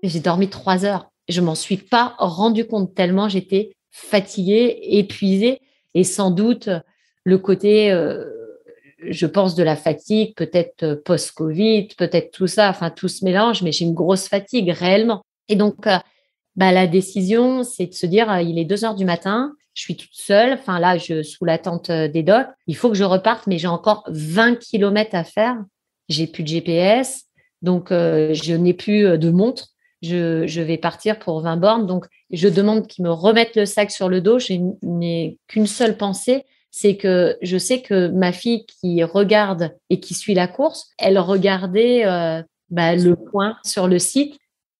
J'ai dormi 3 heures. Je m'en suis pas rendu compte tellement j'étais fatiguée, épuisée et sans doute le côté, je pense de la fatigue, peut-être post-Covid, peut-être tout ça, enfin tout se mélange, mais j'ai une grosse fatigue réellement. Et donc, la décision, c'est de se dire, il est 2 heures du matin, je suis toute seule, enfin là, sous la tente des docks, il faut que je reparte, mais j'ai encore 20 kilomètres à faire. J'ai plus de GPS, donc je n'ai plus de montre. Je vais partir pour 20 bornes, donc je demande qu'ils me remettent le sac sur le dos. Je n'ai qu'une seule pensée, c'est que je sais que ma fille qui regarde et qui suit la course, elle regardait le point sur le site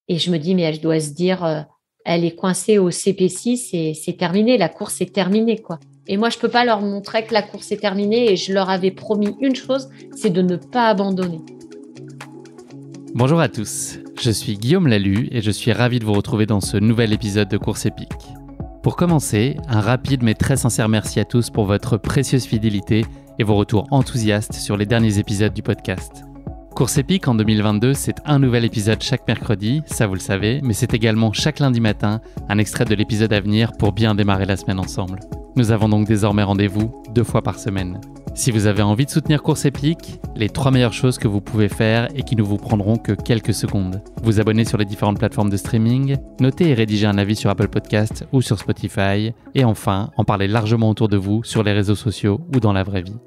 et je me dis, mais elle doit se dire, elle est coincée au CP6 et c'est terminé, la course est terminée, quoi. Et moi, je peux pas leur montrer que la course est terminée et je leur avais promis une chose, c'est de ne pas abandonner. Bonjour à tous, je suis Guillaume Lalu et je suis ravi de vous retrouver dans ce nouvel épisode de Course Épique. Pour commencer, un rapide mais très sincère merci à tous pour votre précieuse fidélité et vos retours enthousiastes sur les derniers épisodes du podcast. Course Épique en 2022, c'est un nouvel épisode chaque mercredi, ça vous le savez, mais c'est également chaque lundi matin un extrait de l'épisode à venir pour bien démarrer la semaine ensemble. Nous avons donc désormais rendez-vous 2 fois par semaine. Si vous avez envie de soutenir Course Épique, les 3 meilleures choses que vous pouvez faire et qui ne vous prendront que quelques secondes. Vous abonner sur les différentes plateformes de streaming, noter et rédiger un avis sur Apple Podcast ou sur Spotify, et enfin, en parler largement autour de vous sur les réseaux sociaux ou dans la vraie vie.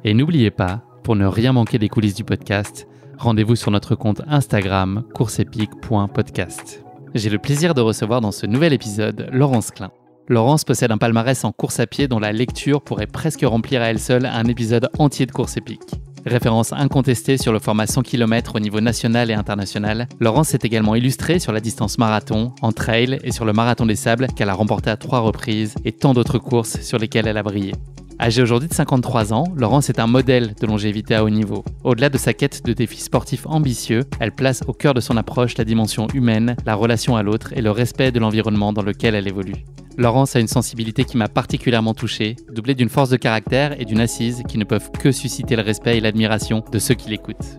Et n'oubliez pas, pour ne rien manquer des coulisses du podcast, rendez-vous sur notre compte Instagram courseepique.podcast. J'ai le plaisir de recevoir dans ce nouvel épisode Laurence Klein. Laurence possède un palmarès en course à pied dont la lecture pourrait presque remplir à elle seule un épisode entier de Course Épique. Référence incontestée sur le format 100 km au niveau national et international, Laurence s'est également illustrée sur la distance marathon, en trail et sur le marathon des sables qu'elle a remporté à 3 reprises et tant d'autres courses sur lesquelles elle a brillé. Âgée aujourd'hui de 53 ans, Laurence est un modèle de longévité à haut niveau. Au-delà de sa quête de défis sportifs ambitieux, elle place au cœur de son approche la dimension humaine, la relation à l'autre et le respect de l'environnement dans lequel elle évolue. Laurence a une sensibilité qui m'a particulièrement touché, doublée d'une force de caractère et d'une assise qui ne peuvent que susciter le respect et l'admiration de ceux qui l'écoutent.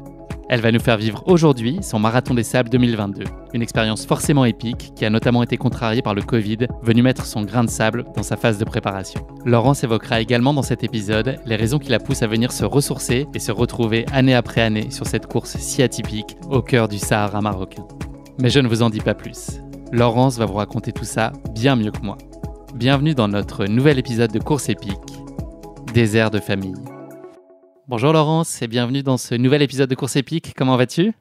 Elle va nous faire vivre aujourd'hui son Marathon des Sables 2022, une expérience forcément épique qui a notamment été contrariée par le Covid, venu mettre son grain de sable dans sa phase de préparation. Laurence évoquera également dans cet épisode les raisons qui la poussent à venir se ressourcer et se retrouver année après année sur cette course si atypique au cœur du Sahara marocain. Mais je ne vous en dis pas plus. Laurence va vous raconter tout ça bien mieux que moi. Bienvenue dans notre nouvel épisode de Course Épique, Désert de famille. Bonjour Laurence et bienvenue dans ce nouvel épisode de Course Épique. Comment vas-tu ?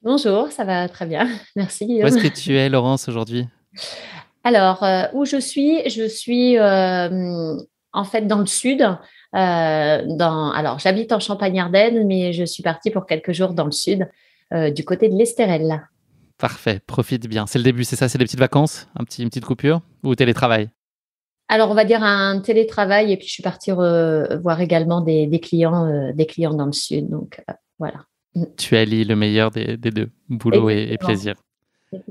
Bonjour, ça va très bien. Merci Guillaume. Où est-ce que tu es Laurence aujourd'hui ? Alors, où je suis en fait dans le sud. Alors, j'habite en Champagne-Ardenne, mais je suis partie pour quelques jours dans le sud, du côté de l'Estérel. Parfait, profite bien. C'est le début, c'est ça, c'est des petites vacances, une petite coupure ou télétravail ? Alors, on va dire un télétravail et puis je suis partie voir également des clients dans le sud. Donc, voilà. Tu allies le meilleur des deux, boulot et plaisir.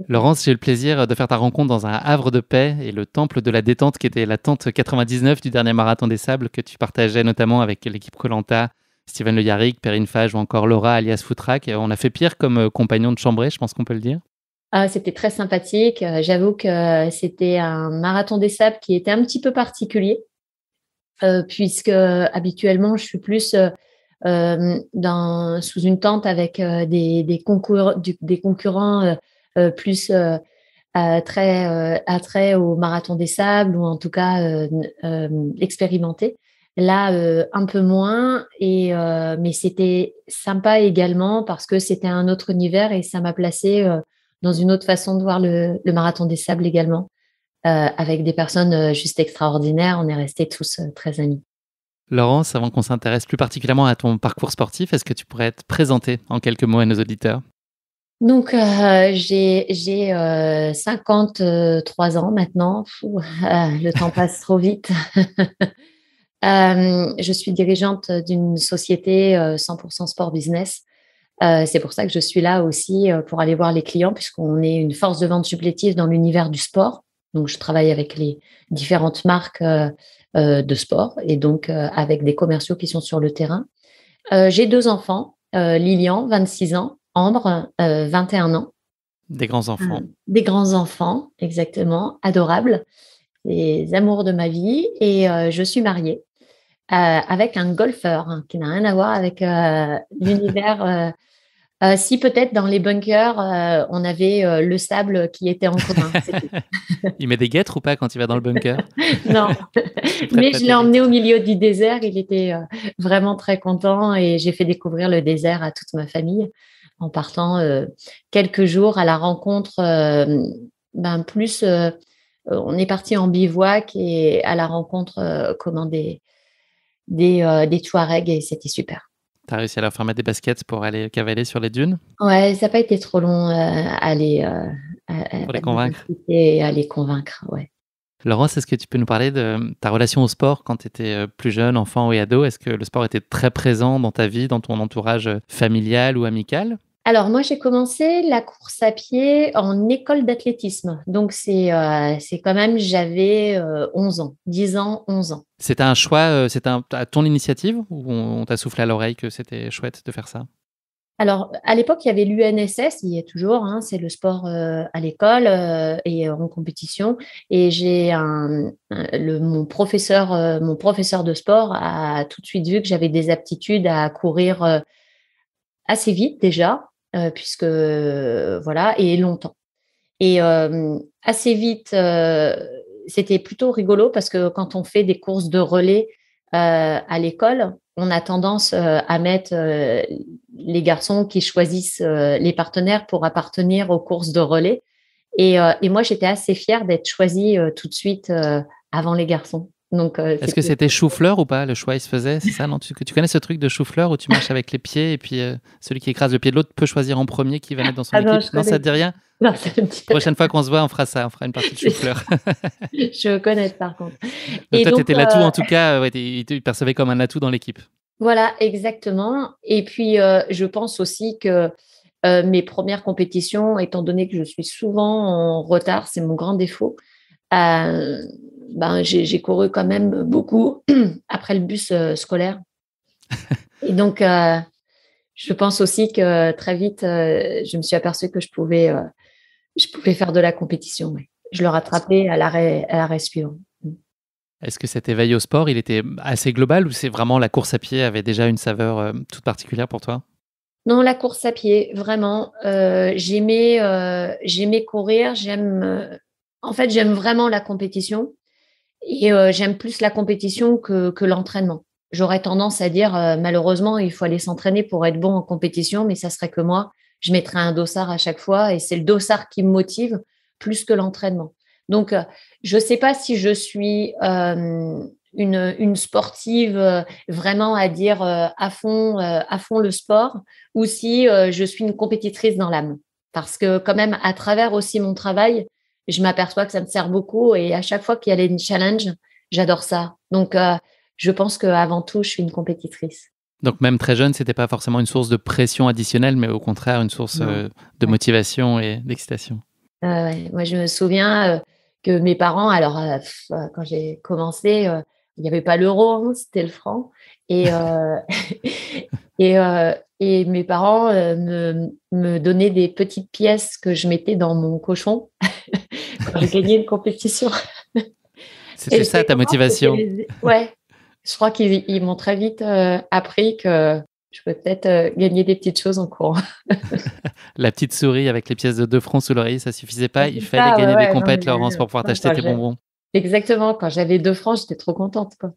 Laurence, j'ai eu le plaisir de faire ta rencontre dans un havre de paix et le temple de la détente qui était la tente 99 du dernier Marathon des Sables que tu partageais notamment avec l'équipe Koh-Lanta, Steven Le Yarrick, Perrine Fage ou encore Laura alias Footrack. On a fait pire comme compagnon de chambrée, je pense qu'on peut le dire. C'était très sympathique. J'avoue que c'était un Marathon des Sables qui était un petit peu particulier puisque habituellement, je suis plus sous une tente avec des concurrents plus attrait au Marathon des Sables ou en tout cas expérimentés. Là, un peu moins, mais c'était sympa également parce que c'était un autre univers et ça m'a placée dans une autre façon de voir le Marathon des Sables également, avec des personnes juste extraordinaires. On est restés tous très amis. Laurence, avant qu'on s'intéresse plus particulièrement à ton parcours sportif, est-ce que tu pourrais te présenter en quelques mots à nos auditeurs ? Donc, j'ai 53 ans maintenant. Le temps passe trop vite. Je suis dirigeante d'une société 100% sport business. C'est pour ça que je suis là aussi pour aller voir les clients puisqu'on est une force de vente supplétive dans l'univers du sport. Donc, je travaille avec les différentes marques de sport et donc avec des commerciaux qui sont sur le terrain. J'ai 2 enfants, Lilian, 26 ans, Ambre, 21 ans. Des grands-enfants. Des grands-enfants, exactement, adorables, les amours de ma vie. Et je suis mariée avec un golfeur qui n'a rien à voir avec l'univers. Si peut-être dans les bunkers, on avait le sable qui était en commun. Il met des guêtres ou pas quand il va dans le bunker? Non, mais je l'ai emmené au milieu du désert. Il était vraiment très content et j'ai fait découvrir le désert à toute ma famille en partant quelques jours à la rencontre. On est parti en bivouac et à la rencontre des Touaregs et c'était super. Tu as réussi à leur faire mettre des baskets pour aller cavaler sur les dunes? Ouais, ça n'a pas été trop long Pour les convaincre. Et à les convaincre, ouais. Laurence, est-ce que tu peux nous parler de ta relation au sport quand tu étais plus jeune, enfant ou ado? Est-ce que le sport était très présent dans ta vie, dans ton entourage familial ou amical? Alors, moi, j'ai commencé la course à pied en école d'athlétisme. Donc, c'est quand même, j'avais 11 ans, 10 ans, 11 ans. C'était un choix, c'était à ton initiative ou on t'a soufflé à l'oreille que c'était chouette de faire ça? Alors, à l'époque, il y avait l'UNSS, il y a toujours, c'est le sport à l'école et en compétition. Et j'ai mon professeur de sport a tout de suite vu que j'avais des aptitudes à courir assez vite déjà, puisque voilà, et longtemps. Et assez vite, c'était plutôt rigolo parce que quand on fait des courses de relais à l'école, on a tendance à mettre les garçons qui choisissent les partenaires pour appartenir aux courses de relais. Et moi, j'étais assez fière d'être choisie tout de suite avant les garçons. Donc, est-ce que c'était chou-fleur ou pas? Le choix, il se faisait, c'est ça, non? Tu connais ce truc de chou-fleur où tu marches avec les pieds et puis celui qui écrase le pied de l'autre peut choisir en premier qui va mettre dans son équipe? Non, ça te dit rien? Non, ça me dit Prochaine fois qu'on se voit, on fera ça, on fera une partie de chou-fleur. Je connais par contre. Donc toi, tu étais l'atout en tout cas, ouais, tu percevais comme un atout dans l'équipe. Voilà, exactement. Et puis, je pense aussi que mes premières compétitions, étant donné que je suis souvent en retard, c'est mon grand défaut, j'ai couru quand même beaucoup après le bus scolaire. Et donc, je pense aussi que très vite, je me suis aperçue que je pouvais faire de la compétition. Ouais. Je le rattrapais à l'arrêt suivant. Est-ce que cet éveil au sport, il était assez global ou c'est vraiment la course à pied avait déjà une saveur toute particulière pour toi? Non, la course à pied, vraiment. J'aimais courir. En fait, j'aime vraiment la compétition et j'aime plus la compétition que l'entraînement. J'aurais tendance à dire, malheureusement, il faut aller s'entraîner pour être bon en compétition, mais ça serait que moi, je mettrais un dossard à chaque fois et c'est le dossard qui me motive plus que l'entraînement. Donc, je ne sais pas si je suis une sportive vraiment à dire à fond le sport ou si je suis une compétitrice dans l'âme. Parce que quand même, à travers aussi mon travail, je m'aperçois que ça me sert beaucoup et à chaque fois qu'il y a des challenges, j'adore ça. Donc, je pense qu'avant tout, je suis une compétitrice. Donc même très jeune, c'était pas forcément une source de pression additionnelle, mais au contraire une source de motivation et d'excitation. Moi, je me souviens que mes parents, alors quand j'ai commencé, il n'y avait pas l'euro, c'était le franc. Et, et mes parents me donnaient des petites pièces que je mettais dans mon cochon quand j'ai gagné une compétition. C'était ça ta motivation? Ouais, je crois qu'ils m'ont très vite appris que je peux peut-être gagner des petites choses en courant. La petite souris avec les pièces de 2 francs sous l'oreiller, ça suffisait pas. Il fallait gagner des compètes, Laurence, pour pouvoir t'acheter tes bonbons. Exactement. Quand j'avais 2 francs, j'étais trop contente, quoi.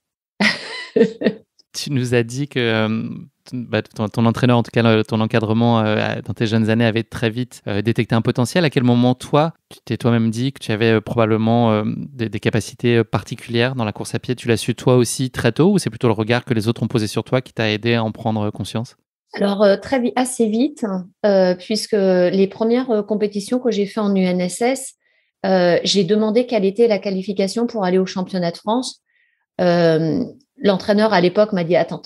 Tu nous as dit que ton entraîneur, en tout cas ton encadrement dans tes jeunes années, avait très vite détecté un potentiel. À quel moment, toi, tu t'es toi-même dit que tu avais probablement des capacités particulières dans la course à pied? Tu l'as su toi aussi très tôt ou c'est plutôt le regard que les autres ont posé sur toi qui t'a aidé à en prendre conscience? Alors, assez vite, puisque les premières compétitions que j'ai fait en UNSS, j'ai demandé quelle était la qualification pour aller au championnat de France. L'entraîneur à l'époque m'a dit attends,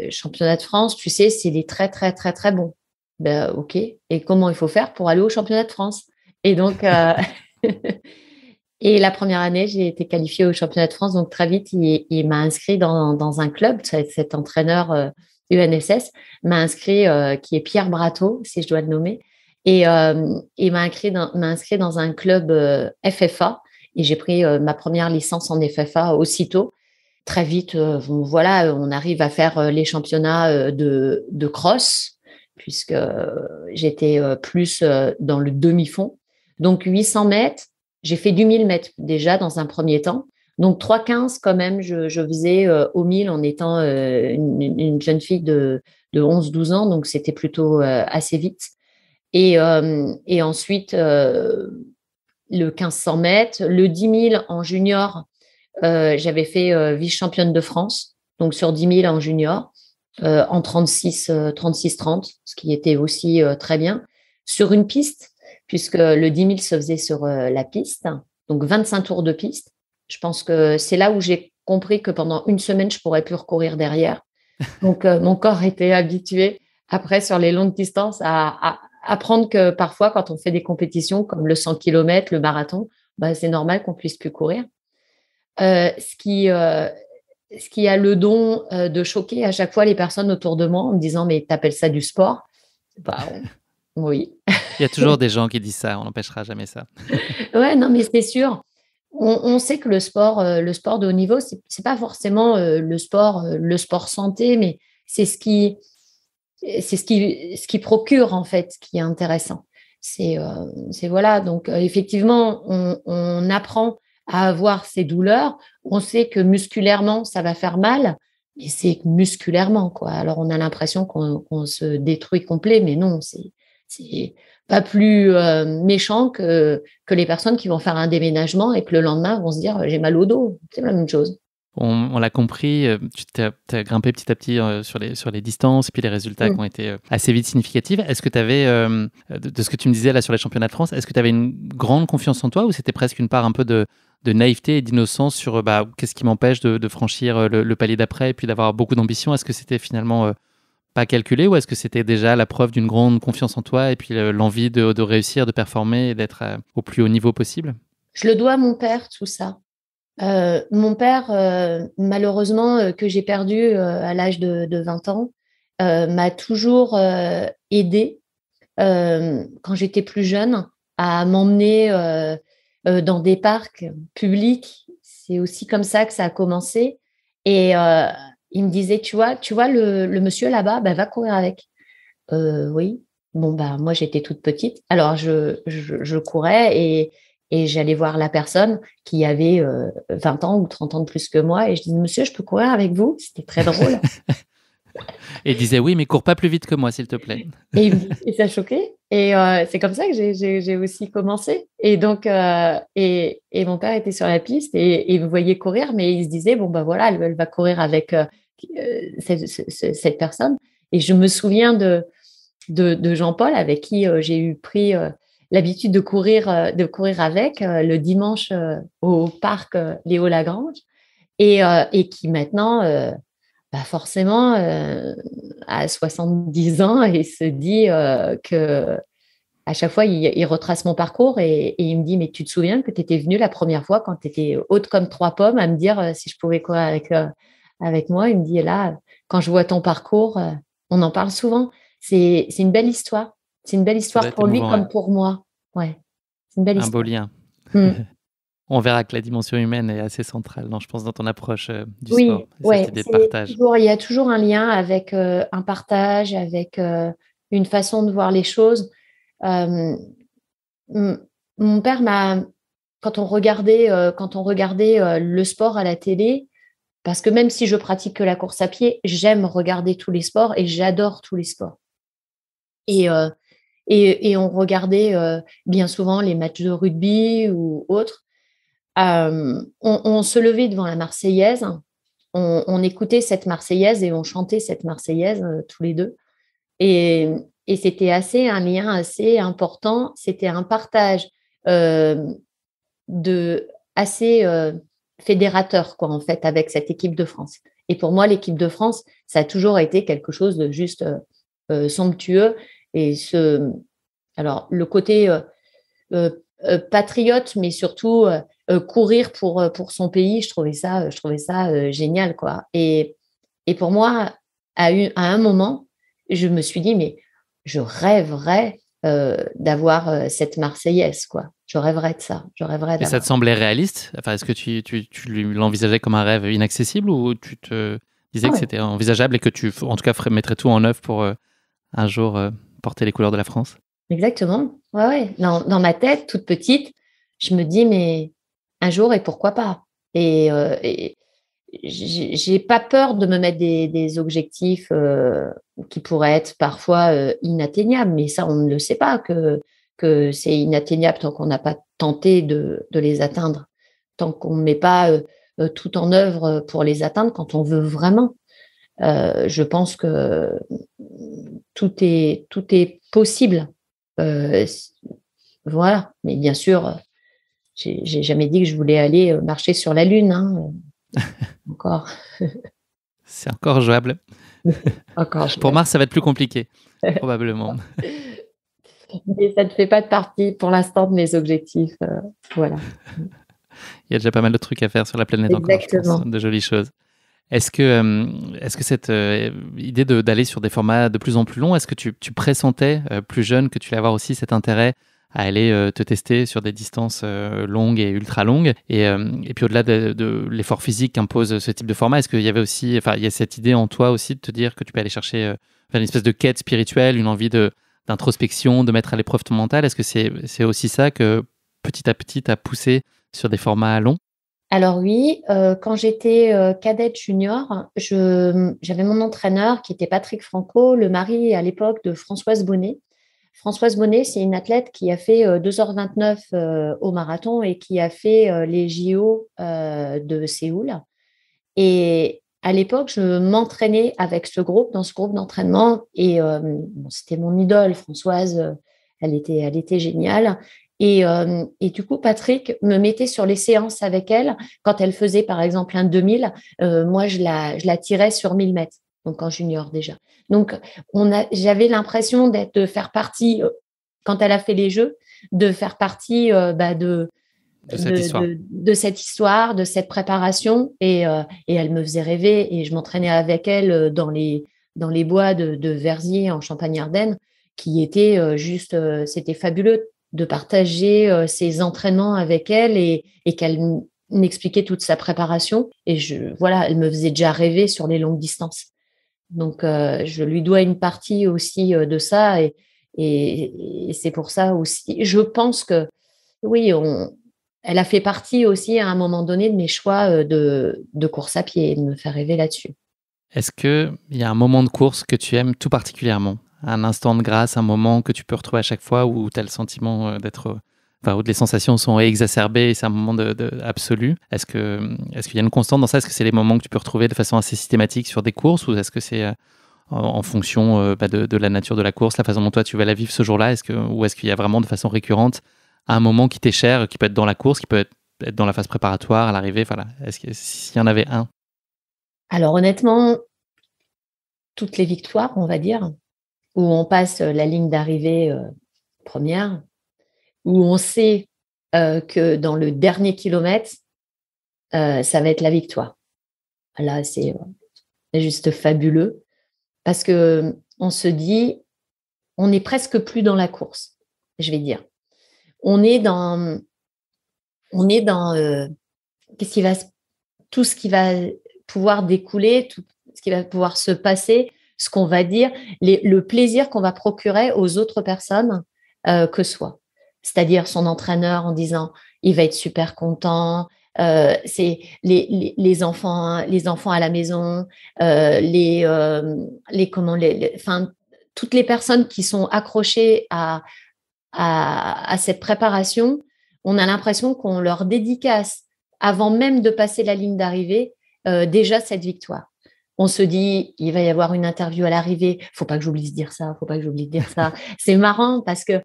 championnat de France, tu sais, c'est les très très très très bons. Ben ok. Et comment il faut faire pour aller au championnat de France? Et donc et la première année, j'ai été qualifiée au championnat de France, donc très vite il m'a inscrit dans un club. Cet entraîneur UNSS m'a inscrit, qui est Pierre Brateau, si je dois le nommer. et m'a inscrit dans un club FFA. Et j'ai pris ma première licence en FFA aussitôt. Très vite, voilà, on arrive à faire les championnats de cross, puisque j'étais plus dans le demi-fond. Donc, 800 mètres, j'ai fait du 1000 mètres déjà dans un premier temps. Donc, 3,15 quand même, je faisais au 1000 en étant une jeune fille de 11-12 ans. Donc, c'était plutôt assez vite. Et ensuite, le 1500 mètres, le 10 000 en junior, j'avais fait vice-championne de France, donc sur 10 000 en junior, en 36-30, ce qui était aussi très bien, sur une piste, puisque le 10 000 se faisait sur la piste, donc 25 tours de piste. Je pense que c'est là où j'ai compris que pendant une semaine, je ne pourrais plus recourir derrière. Donc, mon corps était habitué, après, sur les longues distances, à apprendre que parfois, quand on fait des compétitions comme le 100 km, le marathon, bah, c'est normal qu'on ne puisse plus courir. Ce qui a le don de choquer à chaque fois les personnes autour de moi en me disant « mais t'appelles ça du sport ?» Bah, oui. Il y a toujours des gens qui disent ça, on n'empêchera jamais ça. Ouais, non, mais c'est sûr. On sait que le sport de haut niveau, c'est pas forcément le sport santé, mais c'est ce qui procure en fait, ce qui est intéressant. C'est voilà. Donc effectivement, on apprend à avoir ces douleurs. On sait que musculairement, ça va faire mal, mais c'est musculairement, quoi. Alors on a l'impression qu'on se détruit complet, mais non, c'est pas plus méchant que les personnes qui vont faire un déménagement et que le lendemain vont se dire j'ai mal au dos. C'est la même chose. On l'a compris, tu as grimpé petit à petit sur les distances et puis les résultats qui ont été assez vite significatifs. Est-ce que tu avais, de ce que tu me disais là sur les championnats de France, est-ce que tu avais une grande confiance en toi ou c'était presque une part un peu de naïveté et d'innocence sur qu'est-ce qui m'empêche de franchir le palier d'après et puis d'avoir beaucoup d'ambition? Est-ce que c'était finalement pas calculé ou est-ce que c'était déjà la preuve d'une grande confiance en toi et puis l'envie de réussir, de performer et d'être au plus haut niveau possible? Je le dois à mon père, tout ça. Mon père, malheureusement, que j'ai perdu à l'âge de 20 ans, m'a toujours aidée quand j'étais plus jeune à m'emmener dans des parcs publics. C'est aussi comme ça que ça a commencé. Et il me disait, tu vois le monsieur là-bas, bah, va courir avec. Oui. Bon, bah, moi, j'étais toute petite. Alors, je courais et j'allais voir la personne qui avait 20 ans ou 30 ans de plus que moi. Et je dis, monsieur, je peux courir avec vous? C'était très drôle. Et il disait, oui, mais cours pas plus vite que moi, s'il te plaît. Et ça choquait. Et c'est comme ça que j'ai aussi commencé. Et donc, et mon père était sur la piste et il me voyait courir, mais il se disait, bon, bah voilà, elle va courir avec cette personne. Et je me souviens de Jean-Paul, avec qui j'ai eu pris l'habitude de courir avec le dimanche au parc Léo Lagrange et qui maintenant, bah forcément, a 70 ans et se dit que à chaque fois, il retrace mon parcours et il me dit, mais tu te souviens que tu étais venue la première fois quand tu étais haute comme 3 pommes à me dire si je pouvais courir avec moi. Il me dit, là, quand je vois ton parcours, on en parle souvent. C'est une belle histoire. C'est une belle histoire pour lui comme pour moi. Ouais, c'est une belle histoire. Un beau lien. On verra que la dimension humaine est assez centrale, je pense, dans ton approche du sport. Oui, cette idée de partage. Il y a toujours un lien avec un partage, avec une façon de voir les choses. Mon père quand on regardait le sport à la télé, parce que même si je pratique que la course à pied, j'aime regarder tous les sports et j'adore tous les sports. Et on regardait bien souvent les matchs de rugby ou autres. On se levait devant la Marseillaise, on écoutait cette Marseillaise et on chantait cette Marseillaise tous les deux. Et c'était un lien assez important. C'était un partage assez fédérateur, quoi, en fait, avec cette équipe de France. Et pour moi, l'équipe de France, ça a toujours été quelque chose de juste somptueux. Et alors, le côté patriote, mais surtout courir pour son pays, je trouvais ça génial, quoi. Et pour moi, à un moment, je me suis dit, mais je rêverais d'avoir cette Marseillaise, quoi. Je rêverais de ça. Je rêverais Et ça te semblait réaliste? Enfin, est-ce que tu l'envisageais comme un rêve inaccessible ou tu te disais Ah que ouais, c'était envisageable et que tu, en tout cas, mettrais tout en œuvre pour un jour porter les couleurs de la France? exactement. Ouais, ouais. Dans ma tête, toute petite, je me dis, mais un jour, et pourquoi pas? Et j'ai pas peur de me mettre des objectifs qui pourraient être parfois inatteignables, mais ça, on ne le sait pas que c'est inatteignable tant qu'on n'a pas tenté de les atteindre, tant qu'on ne met pas tout en œuvre pour les atteindre quand on veut vraiment. Je pense que tout est possible. Euh, voilà, mais bien sûr, j'ai jamais dit que je voulais aller marcher sur la Lune, hein, encore. C'est encore jouable. Encore, je Pour Mars, ça va être plus compliqué, probablement. mais ça ne fait pas de partie pour l'instant de mes objectifs. Voilà. Il y a déjà pas mal de trucs à faire sur la planète encore, je pense, Exactement. de jolies choses. Est-ce que cette idée d'aller sur des formats de plus en plus longs, est-ce que tu pressentais plus jeune que tu allais avoir aussi cet intérêt à aller te tester sur des distances longues et ultra longues et puis au-delà de l'effort physique qu'impose ce type de format, est-ce qu'il y avait aussi, enfin, il y a cette idée en toi aussi de te dire que tu peux aller chercher une espèce de quête spirituelle, une envie d'introspection, de mettre à l'épreuve ton mental? Est-ce que c'est aussi ça que petit à petit t'as poussé sur des formats longs? Alors oui, quand j'étais cadette junior, j'avais mon entraîneur qui était Patrick Franco, le mari à l'époque de Françoise Bonnet. Françoise Bonnet, c'est une athlète qui a fait 2h29 au marathon et qui a fait les JO de Séoul. Et à l'époque, je m'entraînais avec ce groupe, dans ce groupe d'entraînement. Et bon, c'était mon idole, Françoise. Elle était géniale. Et du coup, Patrick me mettait sur les séances avec elle. Quand elle faisait, par exemple, un 2000, moi, je la tirais sur 1000 mètres, donc en junior déjà. Donc, j'avais l'impression de faire partie, quand elle a fait les Jeux, de faire partie De cette histoire. de cette histoire, de cette préparation. Et elle me faisait rêver. Et je m'entraînais avec elle dans les bois de Verziers en Champagne-Ardenne, qui était c'était fabuleux de partager ses entraînements avec elle et qu'elle m'expliquait toute sa préparation. Et voilà, elle me faisait déjà rêver sur les longues distances. Donc, je lui dois une partie aussi de ça. Et c'est pour ça aussi, je pense que oui, elle a fait partie aussi à un moment donné de mes choix de course à pied et de me faire rêver là-dessus. Est-ce qu'il y a un moment de course que tu aimes tout particulièrement? Un instant de grâce, un moment que tu peux retrouver à chaque fois où tu as le sentiment enfin, où les sensations sont exacerbées et c'est un moment absolu. Est-ce qu'il y a une constante dans ça? Est-ce que c'est les moments que tu peux retrouver de façon assez systématique sur des courses ou est-ce que c'est en fonction de la nature de la course, la façon dont toi tu vas la vivre ce jour-là? Ou est-ce qu'il y a vraiment de façon récurrente un moment qui t'est cher, qui peut être dans la course, qui peut être dans la phase préparatoire, à l'arrivée? Voilà. Est-ce que s'il y en avait un? Alors honnêtement, toutes les victoires, on va dire, où on passe la ligne d'arrivée première, où on sait que dans le dernier kilomètre, ça va être la victoire. Là, c'est juste fabuleux parce que on se dit, on n'est presque plus dans la course, je vais dire. On est dans, qu'est-ce qui va, tout ce qui va pouvoir découler, tout ce qui va pouvoir se passer, ce qu'on va dire, le plaisir qu'on va procurer aux autres personnes que soi. C'est-à-dire son entraîneur en disant, il va être super content. C'est les enfants à la maison, enfin, toutes les personnes qui sont accrochées à cette préparation, on a l'impression qu'on leur dédicace, avant même de passer la ligne d'arrivée, déjà cette victoire. On se dit, il va y avoir une interview à l'arrivée, faut pas que j'oublie de dire ça, faut pas que j'oublie de dire ça. C'est marrant parce que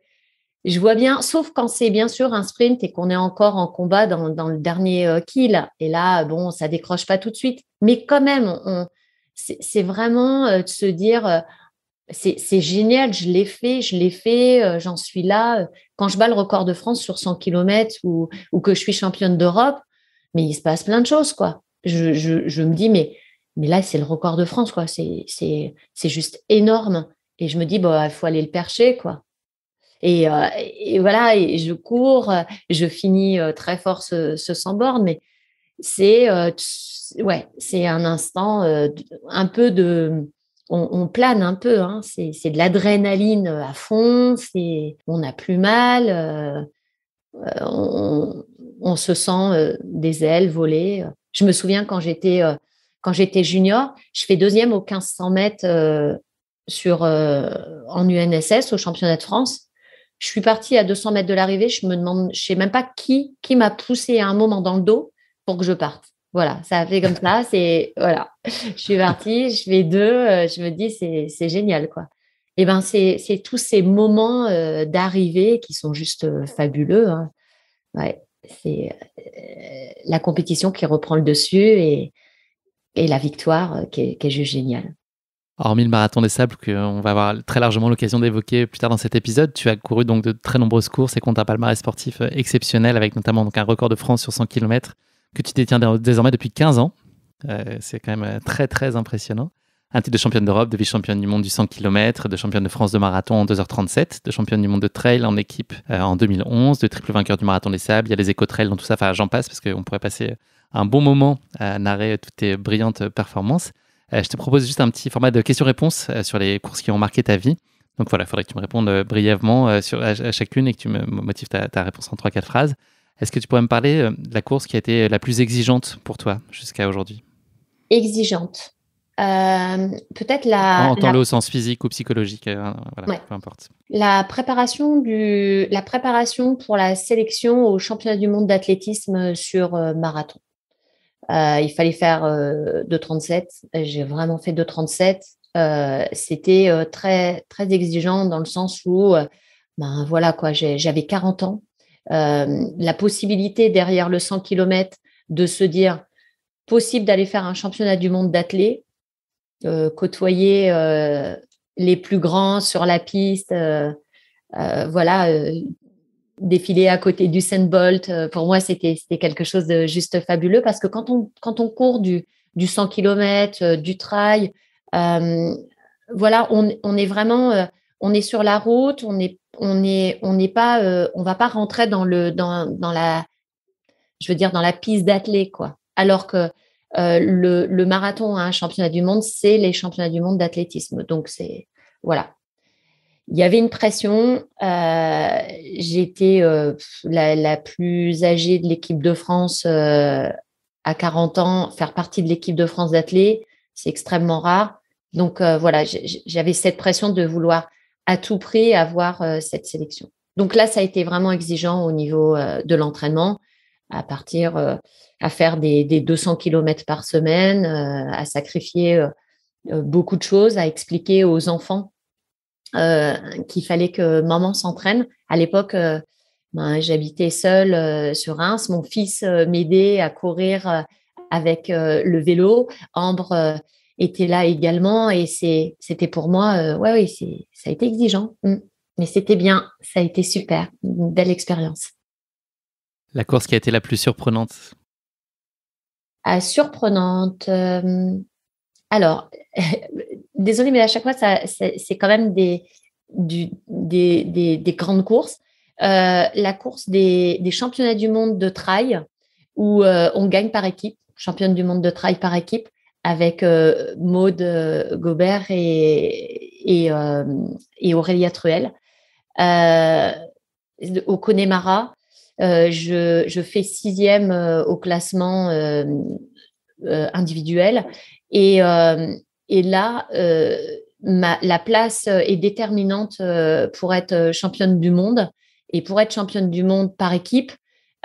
je vois bien, sauf quand c'est bien sûr un sprint et qu'on est encore en combat dans le dernier kill. Et là, bon, ça décroche pas tout de suite. Mais quand même, c'est vraiment de se dire, c'est génial, je l'ai fait, j'en suis là. Quand je bats le record de France sur 100 km ou que je suis championne d'Europe, mais il se passe plein de choses, quoi. Je me dis, mais là, c'est le record de France, quoi. C'est juste énorme. Et je me dis, bon, il faut aller le percher, quoi. Et voilà, et je cours, je finis très fort ce 100 bornes, mais c'est un instant un peu de. On plane un peu, hein, c'est de l'adrénaline à fond, on n'a plus mal, on se sent des ailes voler. Je me souviens quand j'étais junior, je fais deuxième au 1500 mètres en UNSS, au championnat de France. Je suis partie à 200 mètres de l'arrivée. Je me demande, je sais même pas qui m'a poussé à un moment dans le dos pour que je parte. Voilà, ça a fait comme ça. Voilà, je suis partie, je fais deux. Je me dis, c'est génial, quoi. Et ben, c'est tous ces moments d'arrivée qui sont juste fabuleux, hein. Ouais, c'est la compétition qui reprend le dessus et la victoire qui est juste géniale. Hormis le marathon des sables, qu'on va avoir très largement l'occasion d'évoquer plus tard dans cet épisode, tu as couru donc de très nombreuses courses et comptes un palmarès sportif exceptionnel, avec notamment donc un record de France sur 100 km que tu détiens désormais depuis 15 ans. C'est quand même très très impressionnant. Un titre de championne d'Europe, de vice-championne du monde du 100 km, de championne de France de marathon en 2h37, de championne du monde de trail en équipe en 2011, de triple vainqueur du marathon des sables. Il y a les éco-trails dans tout ça, enfin j'en passe parce qu'on pourrait passer un bon moment à narrer toutes tes brillantes performances. Je te propose juste un petit format de questions-réponses sur les courses qui ont marqué ta vie. Donc voilà, il faudrait que tu me répondes brièvement à chacune et que tu me motives ta réponse en 3-4 phrases. Est-ce que tu pourrais me parler de la course qui a été la plus exigeante pour toi jusqu'à aujourd'hui? Exigeante. Peut-être Entends-le au sens physique ou psychologique, voilà, ouais, peu importe. la préparation pour la sélection au championnat du monde d'athlétisme sur marathon. Il fallait faire 2,37. J'ai vraiment fait 2,37. C'était très, très exigeant dans le sens où, ben voilà quoi, j'avais 40 ans. La possibilité derrière le 100 km de se dire possible d'aller faire un championnat du monde d'athlé, côtoyer les plus grands sur la piste, voilà, défiler à côté d'Usain Bolt. Pour moi, c'était quelque chose de juste fabuleux parce que quand on court du 100 km, du trail, voilà, on est vraiment, on est sur la route, on n'est pas, on va pas rentrer dans la, je veux dire, dans la piste d'athlée, quoi. Alors que le marathon à un championnat du monde, c'est les championnats du monde d'athlétisme. Donc, voilà. Il y avait une pression. J'étais la plus âgée de l'équipe de France à 40 ans. Faire partie de l'équipe de France d'athlée, c'est extrêmement rare. Donc, voilà, j'avais cette pression de vouloir à tout prix avoir cette sélection. Donc là, ça a été vraiment exigeant au niveau de l'entraînement, à faire des 200 km par semaine, à sacrifier beaucoup de choses, à expliquer aux enfants qu'il fallait que maman s'entraîne. À l'époque, j'habitais seule sur Reims. Mon fils m'aidait à courir avec le vélo. Ambre était là également et c'était pour moi, ouais, ça a été exigeant. Mais c'était bien, ça a été super, une belle expérience. La course qui a été la plus surprenante? Surprenante. Alors, désolée, mais à chaque fois, c'est quand même des grandes courses. La course des championnats du monde de trail où on gagne par équipe, championne du monde de trail par équipe, avec Maude Gobert et Aurélia Truel. Au Connemara, je fais 6e au classement individuel. Et là, la place est déterminante pour être championne du monde. Et pour être championne du monde par équipe,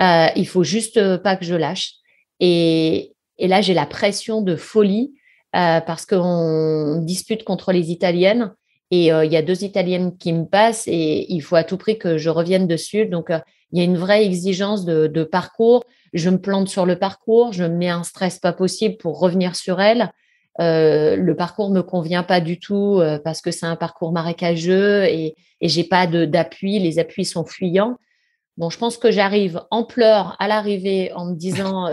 il faut juste pas que je lâche. Et là, j'ai la pression de folie parce qu'on dispute contre les Italiennes. Et il y a 2 Italiennes qui me passent et il faut à tout prix que je revienne dessus. Donc, il y a une vraie exigence de parcours. Je me plante sur le parcours, je me mets un stress pas possible pour revenir sur elle. Le parcours me convient pas du tout parce que c'est un parcours marécageux et j'ai pas d'appui. Les appuis sont fuyants. Bon, je pense que j'arrive en pleurs à l'arrivée en me disant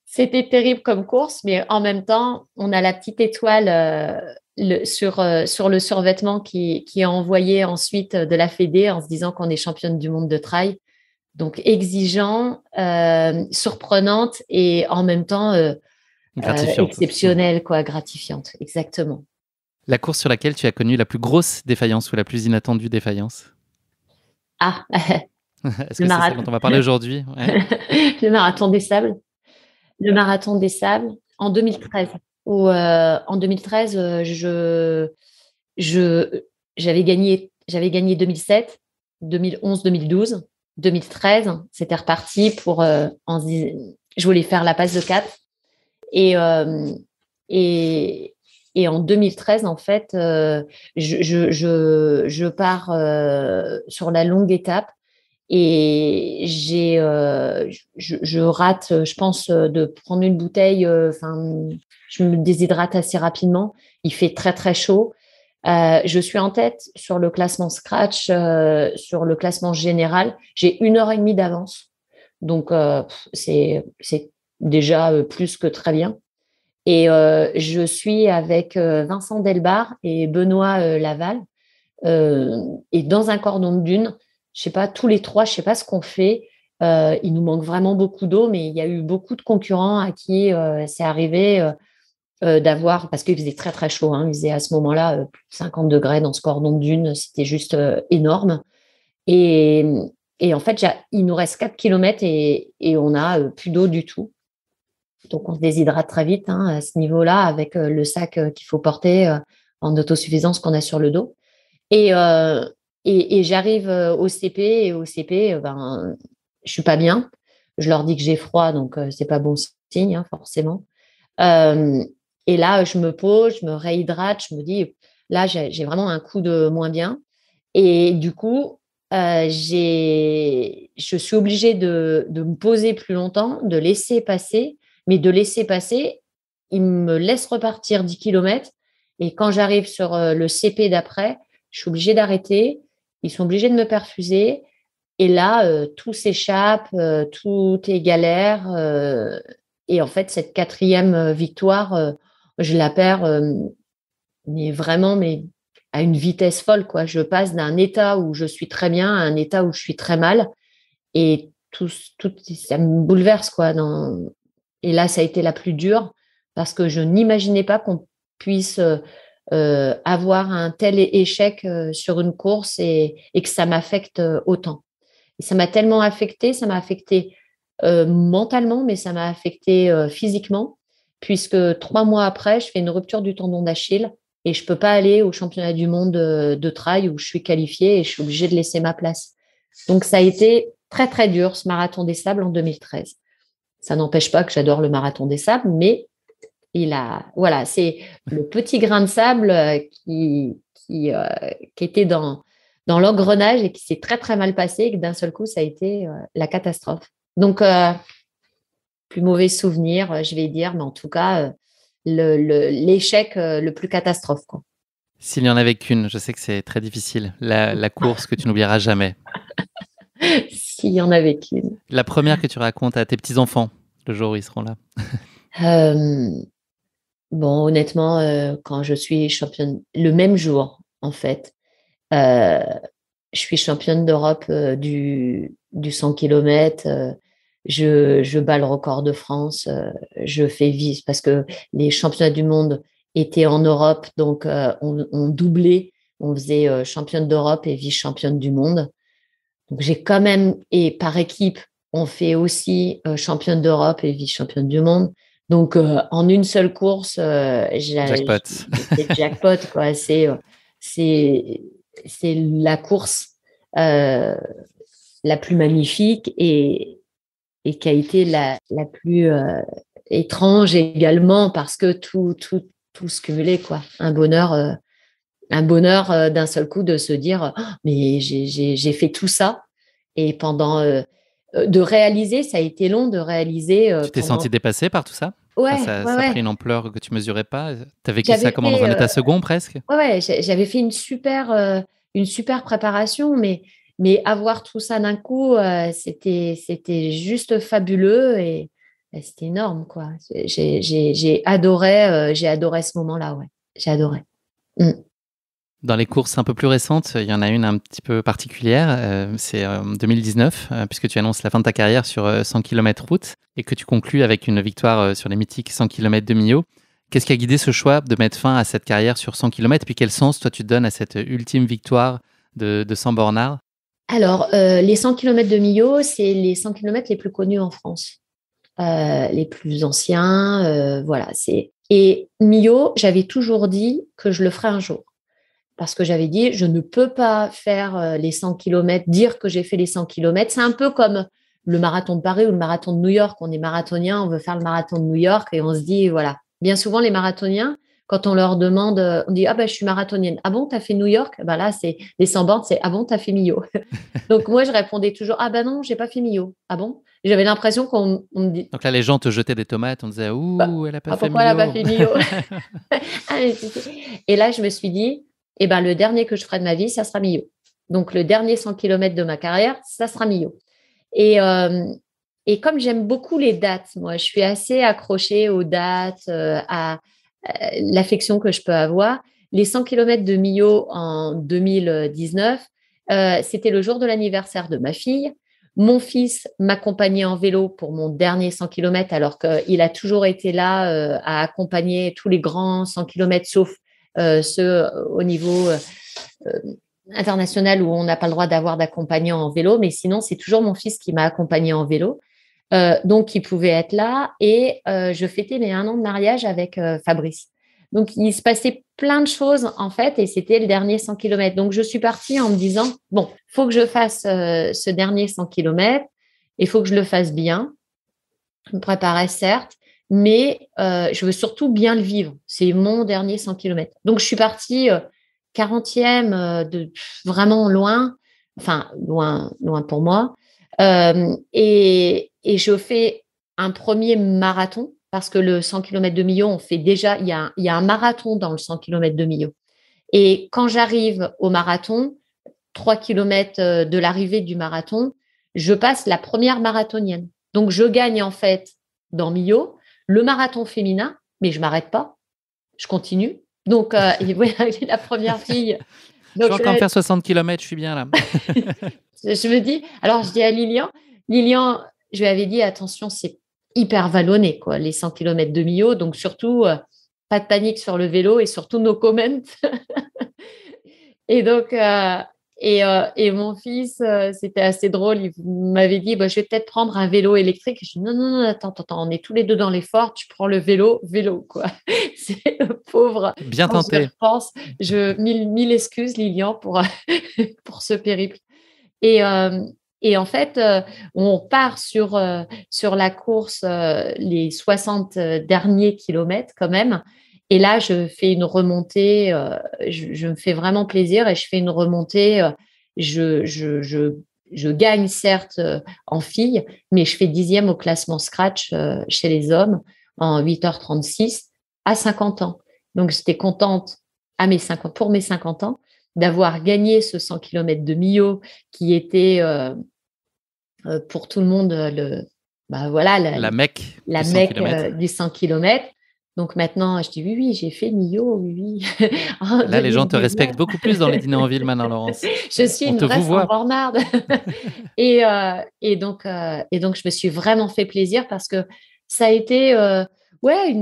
c'était terrible comme course, mais en même temps, on a la petite étoile sur le survêtement qui est envoyé ensuite de la Fédé en se disant qu'on est championne du monde de trail. Donc, exigeant, surprenante et en même temps gratifiante. exceptionnelle, quoi, gratifiante. Exactement. La course sur laquelle tu as connu la plus grosse défaillance ou la plus inattendue défaillance? Ah, Est-ce le que c'est celle marathon. dont on va parler aujourd'hui? Ouais. Le marathon des sables. Le marathon des sables en 2013. En 2013, j'avais gagné 2007, 2011, 2012. 2013, c'était reparti pour. Je voulais faire la passe de 4. Et, et, et en 2013, en fait, je pars sur la longue étape et je rate, je pense, de prendre une bouteille. Je me déshydrate assez rapidement. Il fait très, très chaud. Je suis en tête sur le classement scratch, sur le classement général. J'ai 1 heure et demie d'avance. Donc, c'est déjà plus que très bien. Et je suis avec Vincent Delbar et Benoît Laval. Et dans un cordon de dune, je sais pas, tous les trois, je sais pas ce qu'on fait. Il nous manque vraiment beaucoup d'eau, mais il y a eu beaucoup de concurrents à qui c'est arrivé d'avoir, parce qu'il faisait très très chaud, hein, il faisait à ce moment-là plus de 50 degrés dans ce cordon de dune, c'était juste énorme. Et, et en fait, il nous reste 4 kilomètres et on n'a plus d'eau du tout. Donc, on se déshydrate très vite à ce niveau-là avec le sac qu'il faut porter en autosuffisance qu'on a sur le dos. Et, j'arrive au CP et au CP, je suis pas bien. Je leur dis que j'ai froid, donc c'est pas bon signe, forcément. Euh, et là, je me pose, je me réhydrate, je me dis, là, j'ai vraiment un coup de moins bien. Et du coup, je suis obligée de me poser plus longtemps, de laisser passer, mais de laisser passer, ils me laissent repartir 10 kilomètres. Et quand j'arrive sur le CP d'après, je suis obligée d'arrêter. Ils sont obligés de me perfuser. Et là, tout s'échappe, tout est galère. Et en fait, cette 4e victoire, je la perds, mais vraiment, mais à une vitesse folle, quoi. Je passe d'un état où je suis très bien à un état où je suis très mal. Et tout ça me bouleverse, quoi. Et là, ça a été la plus dure parce que je n'imaginais pas qu'on puisse avoir un tel échec sur une course et que ça m'affecte autant. Et ça m'a tellement affectée, ça m'a affectée mentalement, mais ça m'a affectée physiquement, puisque 3 mois après, je fais une rupture du tendon d'Achille et je ne peux pas aller au championnat du monde de trail où je suis qualifiée et je suis obligée de laisser ma place. Donc, ça a été très, très dur, ce marathon des sables en 2013. Ça n'empêche pas que j'adore le marathon des sables, mais voilà, c'est le petit grain de sable qui était dans l'engrenage et qui s'est très, très mal passé et que d'un seul coup, ça a été la catastrophe. Donc, plus mauvais souvenir, je vais dire, mais en tout cas, l'échec le plus catastrophe, quoi. S'il y en avait qu'une, je sais que c'est très difficile, la course que tu n'oublieras jamais. S'il y en avait qu'une. La première que tu racontes à tes petits-enfants, le jour où ils seront là. Bon, honnêtement, quand je suis championne, le même jour, en fait, je suis championne d'Europe du 100 km. Je bats le record de France. Je fais vice parce que les championnats du monde étaient en Europe, donc on doublait. On faisait championne d'Europe et vice-championne du monde. Donc j'ai quand même, et par équipe, on fait aussi championne d'Europe et vice-championne du monde. Donc en une seule course, Jackpot. c'est jackpot, quoi. C'est la course la plus magnifique et qui a été la plus étrange également parce que tout se cumulait, quoi. Un bonheur d'un seul coup de se dire oh, mais j'ai fait tout ça et pendant de réaliser, ça a été long de réaliser Tu t'es sentie dépassée par tout ça? Ouais, Ça a pris une ampleur que tu mesurais pas. Tu as vécu J'avais ça comment, dans un état second presque? j'avais fait une super préparation, mais avoir tout ça d'un coup, c'était juste fabuleux et c'était énorme, quoi. J'ai adoré ce moment-là, ouais. J'ai adoré. Mm. Dans les courses un peu plus récentes, il y en a une un petit peu particulière, c'est en 2019, puisque tu annonces la fin de ta carrière sur 100 km route et que tu conclus avec une victoire sur les mythiques 100 km de Millau. Qu'est-ce qui a guidé ce choix de mettre fin à cette carrière sur 100 km? Puis quel sens, toi, tu donnes à cette ultime victoire de 100 bornards? Alors, les 100 km de Millau, c'est les 100 km les plus connus en France, les plus anciens. Voilà, Et Millau, j'avais toujours dit que je le ferais un jour. Parce que j'avais dit, je ne peux pas faire les 100 km, dire que j'ai fait les 100 km. C'est un peu comme le marathon de Paris ou le marathon de New York. On est marathonien, on veut faire le marathon de New York et on se dit, voilà. Bien souvent, les marathoniens, quand on leur demande, on dit, ah ben, je suis marathonienne. Ah bon, tu as fait New York? Ben là, c'est les 100 bornes, c'est, ah bon, tu as fait Millau. Donc moi, je répondais toujours, ah ben non, j'ai pas fait Millau. Ah bon? Et j'avais l'impression qu'on me dit, Donc là, les gens te jetaient des tomates, on disait bah, ouh, elle a pas ah, fait pourquoi elle n'a pas Millau. fait Millau? Ah, et là, je me suis dit, eh ben, le dernier que je ferai de ma vie, ça sera Millau. Donc, le dernier 100 km de ma carrière, ça sera Millau. Et, euh, et comme j'aime beaucoup les dates, moi, je suis assez accrochée aux dates, l'affection que je peux avoir. Les 100 km de Millau en 2019, c'était le jour de l'anniversaire de ma fille. Mon fils m'accompagnait en vélo pour mon dernier 100 km, alors qu'il a toujours été là à accompagner tous les grands 100 km, sauf ceux au niveau international où on n'a pas le droit d'avoir d'accompagnant en vélo. Mais sinon, c'est toujours mon fils qui m'a accompagné en vélo. Donc, il pouvait être là. Et je fêtais mes 1 an de mariage avec Fabrice. Donc, il se passait plein de choses, en fait, et c'était le dernier 100 km. Donc, je suis partie en me disant, bon, il faut que je fasse ce dernier 100 km, il faut que je le fasse bien. Je me préparais, certes, mais je veux surtout bien le vivre. C'est mon dernier 100 km. Donc, je suis partie 40e vraiment loin, enfin, loin, loin pour moi. Et je fais un premier marathon parce que le 100 km de Millau, on fait déjà, il y a un marathon dans le 100 km de Millau. Et quand j'arrive au marathon, 3 km de l'arrivée du marathon, je passe la première marathonienne. Donc, je gagne en fait dans Millau le marathon féminin, mais je ne m'arrête pas, je continue. Donc, voilà, la première fille. Je Donc, vais encore me faire 60 km, je suis bien là. je me dis, alors je dis à Lilian, je lui avais dit, attention, c'est hyper vallonné, quoi, les 100 km de Millau. Donc, surtout, pas de panique sur le vélo et surtout no comment. Et donc, et mon fils, c'était assez drôle. Il m'avait dit, bah, je vais peut-être prendre un vélo électrique. Je dis, non, non, non, attends, on est tous les deux dans l'effort. Tu prends le vélo, quoi. C'est le pauvre. Bien Quand je tenté. repense, mille excuses, Lilian, pour, pour ce périple. Et, euh, et en fait, on part sur la course les 60 derniers kilomètres quand même. Et là, je fais une remontée, je me fais vraiment plaisir et je fais une remontée. Je gagne certes en filles, mais je fais 10e au classement scratch chez les hommes en 8h36 à 50 ans. Donc, j'étais contente pour mes 50 ans d'avoir gagné ce 100 km de Millau qui était pour tout le monde voilà, La Mecque la du 100 mecque km. du 100 km. Donc maintenant, je dis oui, oui, j'ai fait Millau, oui, oui. En Là, les gens te 2019. respectent beaucoup plus dans les dîners en ville maintenant, Laurence. Je suis On une te vraie vous voit. Saint-Bornarde. Et donc, je me suis vraiment fait plaisir parce que ça a été ouais,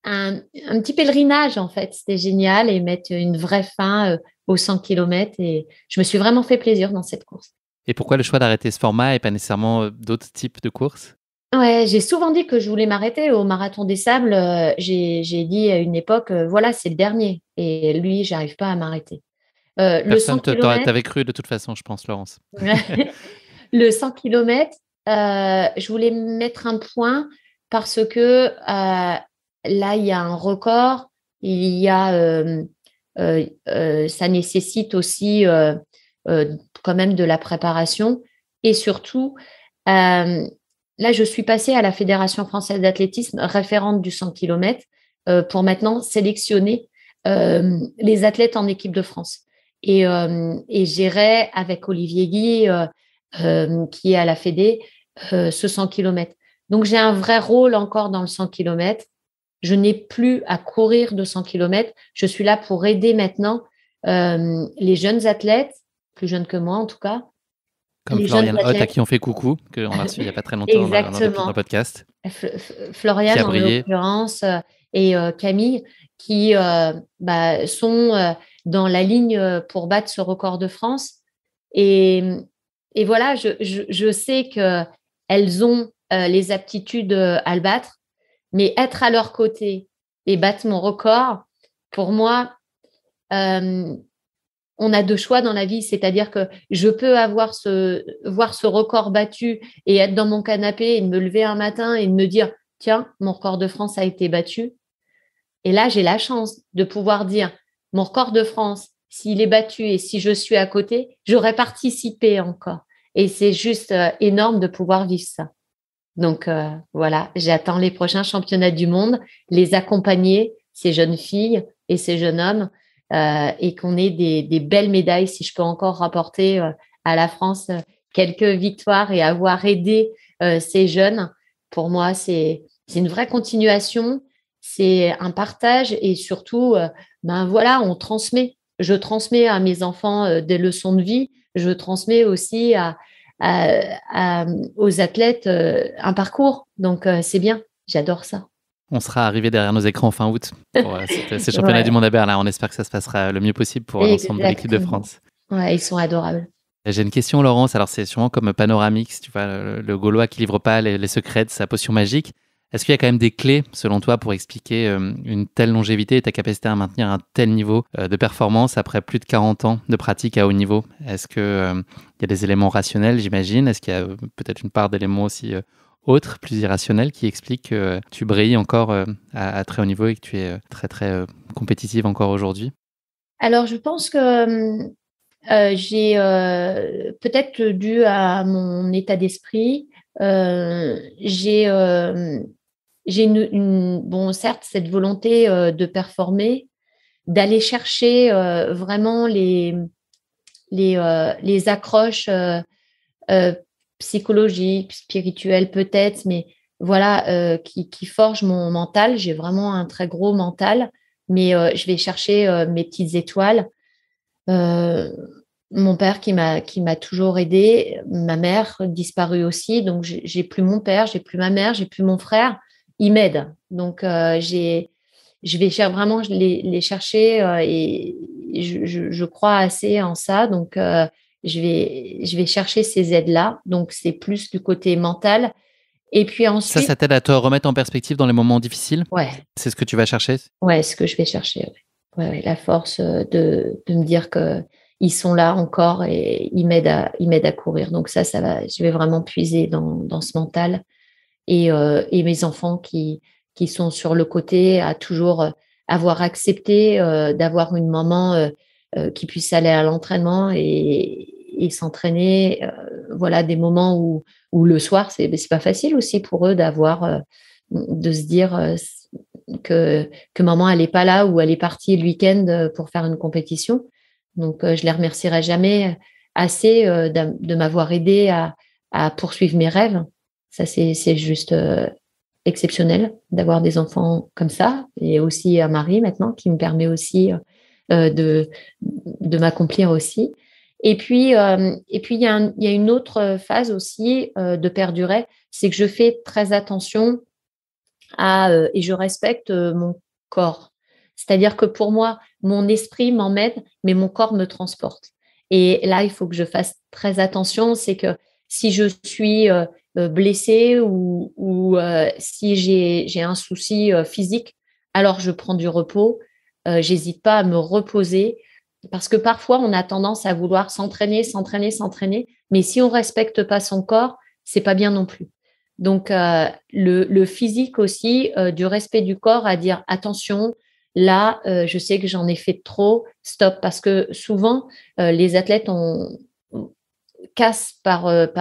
un petit pèlerinage, en fait. C'était génial et mettre une vraie fin aux 100 km. Et je me suis vraiment fait plaisir dans cette course. Et pourquoi le choix d'arrêter ce format et pas nécessairement d'autres types de courses? Ouais, j'ai souvent dit que je voulais m'arrêter au Marathon des Sables. J'ai dit à une époque, voilà, c'est le dernier. Et lui, j'arrive pas à m'arrêter. Le 100 Personne km, t'avait cru de toute façon, je pense, Laurence. le 100 km, je voulais mettre un point parce que là, il y a un record. Il y a, ça nécessite aussi quand même de la préparation. Et surtout, là, je suis passée à la Fédération française d'athlétisme, référente du 100 km, pour maintenant sélectionner les athlètes en équipe de France. Et j'irai avec Olivier Guy, qui est à la Fédé, ce 100 km. Donc, j'ai un vrai rôle encore dans le 100 km. je n'ai plus à courir 200 km. Je suis là pour aider maintenant les jeunes athlètes, plus jeunes que moi en tout cas. Comme Les jeunes Florian Hott, à athlètes, qui on fait coucou, qu'on a reçu il n'y a pas très longtemps dans le exactement. podcast, qui Floriane a en brillé. l'occurrence et Camille qui sont dans la ligne pour battre ce record de France. Et, et voilà, je sais qu'elles ont les aptitudes à le battre, mais être à leur côté et battre mon record, pour moi, on a deux choix dans la vie, c'est-à-dire que je peux voir ce record battu et être dans mon canapé et me lever un matin et me dire, tiens, mon record de France a été battu. Et là, j'ai la chance de pouvoir dire, mon record de France, s'il est battu et si je suis à côté, j'aurais participé encore. Et c'est juste énorme de pouvoir vivre ça. Donc voilà, j'attends les prochains championnats du monde, les accompagner, ces jeunes filles et ces jeunes hommes, et qu'on ait des belles médailles, si je peux encore rapporter à la France quelques victoires et avoir aidé ces jeunes. Pour moi, c'est une vraie continuation, c'est un partage et surtout, ben voilà, on transmet. Je transmets à mes enfants des leçons de vie, je transmets aussi aux athlètes un parcours. Donc, c'est bien. J'adore ça. On sera arrivé derrière nos écrans fin août pour ces championnats du Ouais, monde à Berlin. On espère que ça se passera le mieux possible pour l'ensemble de l'équipe de exactement. France. Ouais, ils sont adorables. J'ai une question, Laurence. Alors, c'est sûrement comme Panoramix, tu vois, le Gaulois qui livre pas les secrets de sa potion magique. Est-ce qu'il y a quand même des clés, selon toi, pour expliquer une telle longévité et ta capacité à maintenir un tel niveau de performance après plus de 40 ans de pratique à haut niveau? Est-ce qu'il y a des éléments rationnels, j'imagine? Est-ce qu'il y a peut-être une part d'éléments aussi autres, plus irrationnels, qui expliquent que tu brilles encore à très haut niveau et que tu es très, très compétitive encore aujourd'hui? Alors, je pense que j'ai peut-être dû à mon état d'esprit, j'ai bon, certes, cette volonté de performer, d'aller chercher vraiment les accroches euh, psychologiques, spirituelles peut-être, mais voilà, qui forgent mon mental. J'ai vraiment un très gros mental, mais je vais chercher mes petites étoiles. Euh, Mon père qui m'a toujours aidé, ma mère disparue aussi, donc j'ai plus mon père, j'ai plus ma mère, j'ai plus mon frère. Ils m'aident, donc je vais vraiment les chercher et je crois assez en ça, donc je vais chercher ces aides-là. Donc c'est plus du côté mental. Et puis Ça ensuite, t'aide à te remettre en perspective dans les moments difficiles? ouais, C'est ce que tu vas chercher? ouais, ce que je vais chercher, ouais. Ouais, ouais, la force de me dire que ils sont là encore et ils m'aident à courir. Donc ça va, je vais vraiment puiser dans ce mental et mes enfants qui sont sur le côté à toujours avoir accepté d'avoir une maman qui puisse aller à l'entraînement et s'entraîner. Voilà des moments où le soir, c'est pas facile aussi pour eux de se dire que maman, elle n'est pas là ou elle est partie le week-end pour faire une compétition. Donc, je les remercierai jamais assez de m'avoir aidé à poursuivre mes rêves. Ça, c'est juste exceptionnel d'avoir des enfants comme ça et aussi un mari maintenant qui me permet aussi de m'accomplir aussi. Et puis il y a une autre phase aussi de perdurer, c'est que je fais très attention et je respecte mon corps. C'est-à-dire que pour moi, mon esprit m'emmène, mais mon corps me transporte. Et là, il faut que je fasse très attention. C'est que si je suis blessée ou si j'ai un souci physique, alors je prends du repos. J'hésite pas à me reposer parce que parfois, on a tendance à vouloir s'entraîner, s'entraîner, s'entraîner. Mais si on respecte pas son corps, c'est pas bien non plus. Donc, le physique aussi, du respect du corps, à dire attention, là, je sais que j'en ai fait trop, stop. Parce que souvent, les athlètes cassent pas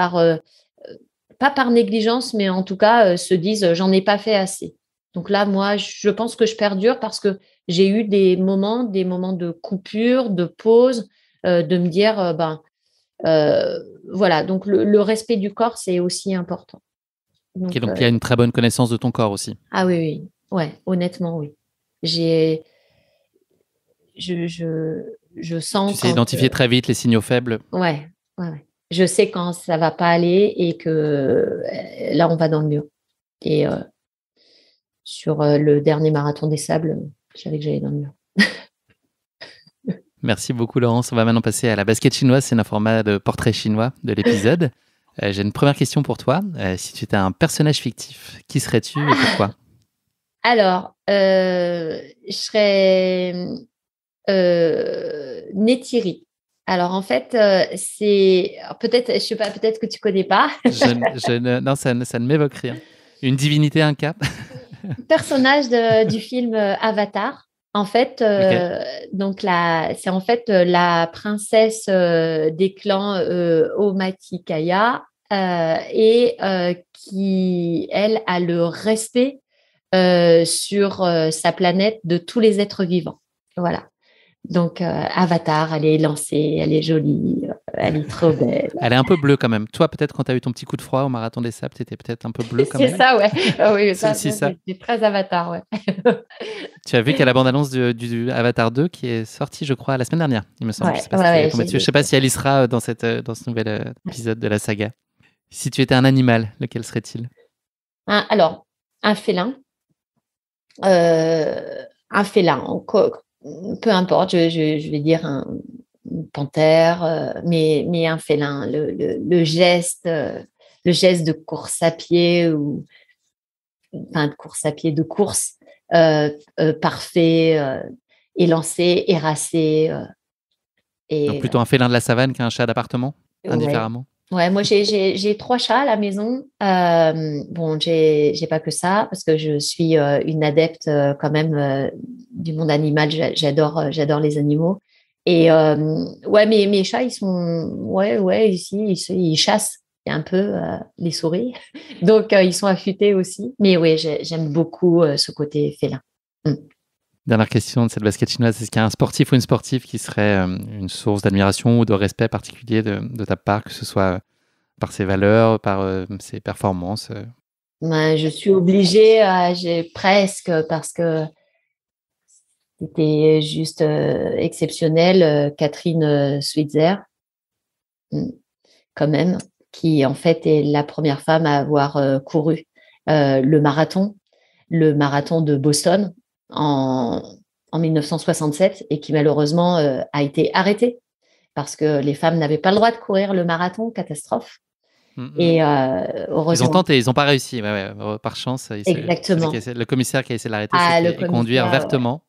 par négligence, mais en tout cas, se disent j'en ai pas fait assez. Donc là, moi, je pense que je perdure parce que j'ai eu des moments de coupure, de pause, de me dire, euh, voilà. Donc, le respect du corps, c'est aussi important. Ok, Donc, donc il y a une très bonne connaissance de ton corps aussi. ah oui, oui. Ouais, honnêtement, oui. J'ai, je Tu sens sais quand, identifier très vite les signaux faibles. ouais, ouais, ouais. Je sais quand ça va pas aller et que là, on va dans le mur. Et sur le dernier marathon des sables, je savais que j'allais dans le mur. Merci beaucoup, Laurence. On va maintenant passer à la basket chinoise. C'est un format de portrait chinois de l'épisode. J'ai une première question pour toi. Si tu étais un personnage fictif, qui serais-tu et pourquoi? Alors, je serais Neytiri. Alors, en fait, c'est alors, peut-être, je sais pas, peut-être que tu connais pas. Non, ça ne m'évoque rien. Une divinité, un cap? Personnage du film Avatar. En fait, Ok. c'est en fait la princesse des clans Omaticaya et qui, elle, a le respect sur sa planète de tous les êtres vivants. Voilà. Donc, Avatar, elle est lancée, elle est jolie, elle est trop belle. Elle est un peu bleue quand même. Toi, peut-être quand tu as eu ton petit coup de froid au marathon des sables, tu étais peut-être un peu bleu comme C'est elle. ça, ouais. Ah oui, C'est ça, aussi ça. c'est très Avatar, ouais. Tu as vu qu'il y a la bande-annonce du Avatar 2 qui est sortie, je crois, la semaine dernière, il me semble. Je Ouais, sais pas ouais, si tu es ouais, tombé dessus. Je sais pas si elle y sera dans ce nouvel épisode de la saga. Si tu étais un animal, lequel serait-il? Alors, un félin. Un félin, peu importe, je vais dire une panthère, mais un félin. Le geste de course à pied ou enfin de course à pied, de course parfait, élancé, érasé. Donc Et plutôt un félin de la savane qu'un chat d'appartement, ouais. indifféremment. Ouais, moi j'ai 3 chats à la maison. Bon, j'ai pas que ça parce que je suis une adepte quand même du monde animal. J'adore les animaux. Et ouais, mes chats ils sont ouais ici ils chassent un peu les souris, donc ils sont affûtés aussi. Mais ouais, j'aime beaucoup ce côté félin. Mm. Dernière question de cette basket chinoise, est-ce qu'il y a un sportif ou une sportive qui serait une source d'admiration ou de respect particulier de ta part, que ce soit par ses valeurs, par ses performances? Ben, je suis obligée, j'ai presque parce que c'était juste exceptionnel. Catherine Switzer, mm, quand même, qui en fait est la première femme à avoir couru le marathon de Boston en, en 1967 et qui malheureusement a été arrêtée parce que les femmes n'avaient pas le droit de courir le marathon, catastrophe. Mm, mm. Et Ils ont heureusement, tenté, ils n'ont pas réussi. Ouais, ouais. Par chance, exactement. le commissaire qui a essayé de l'arrêter s'est Ah, le fait conduire commissaire, ouais. vertement.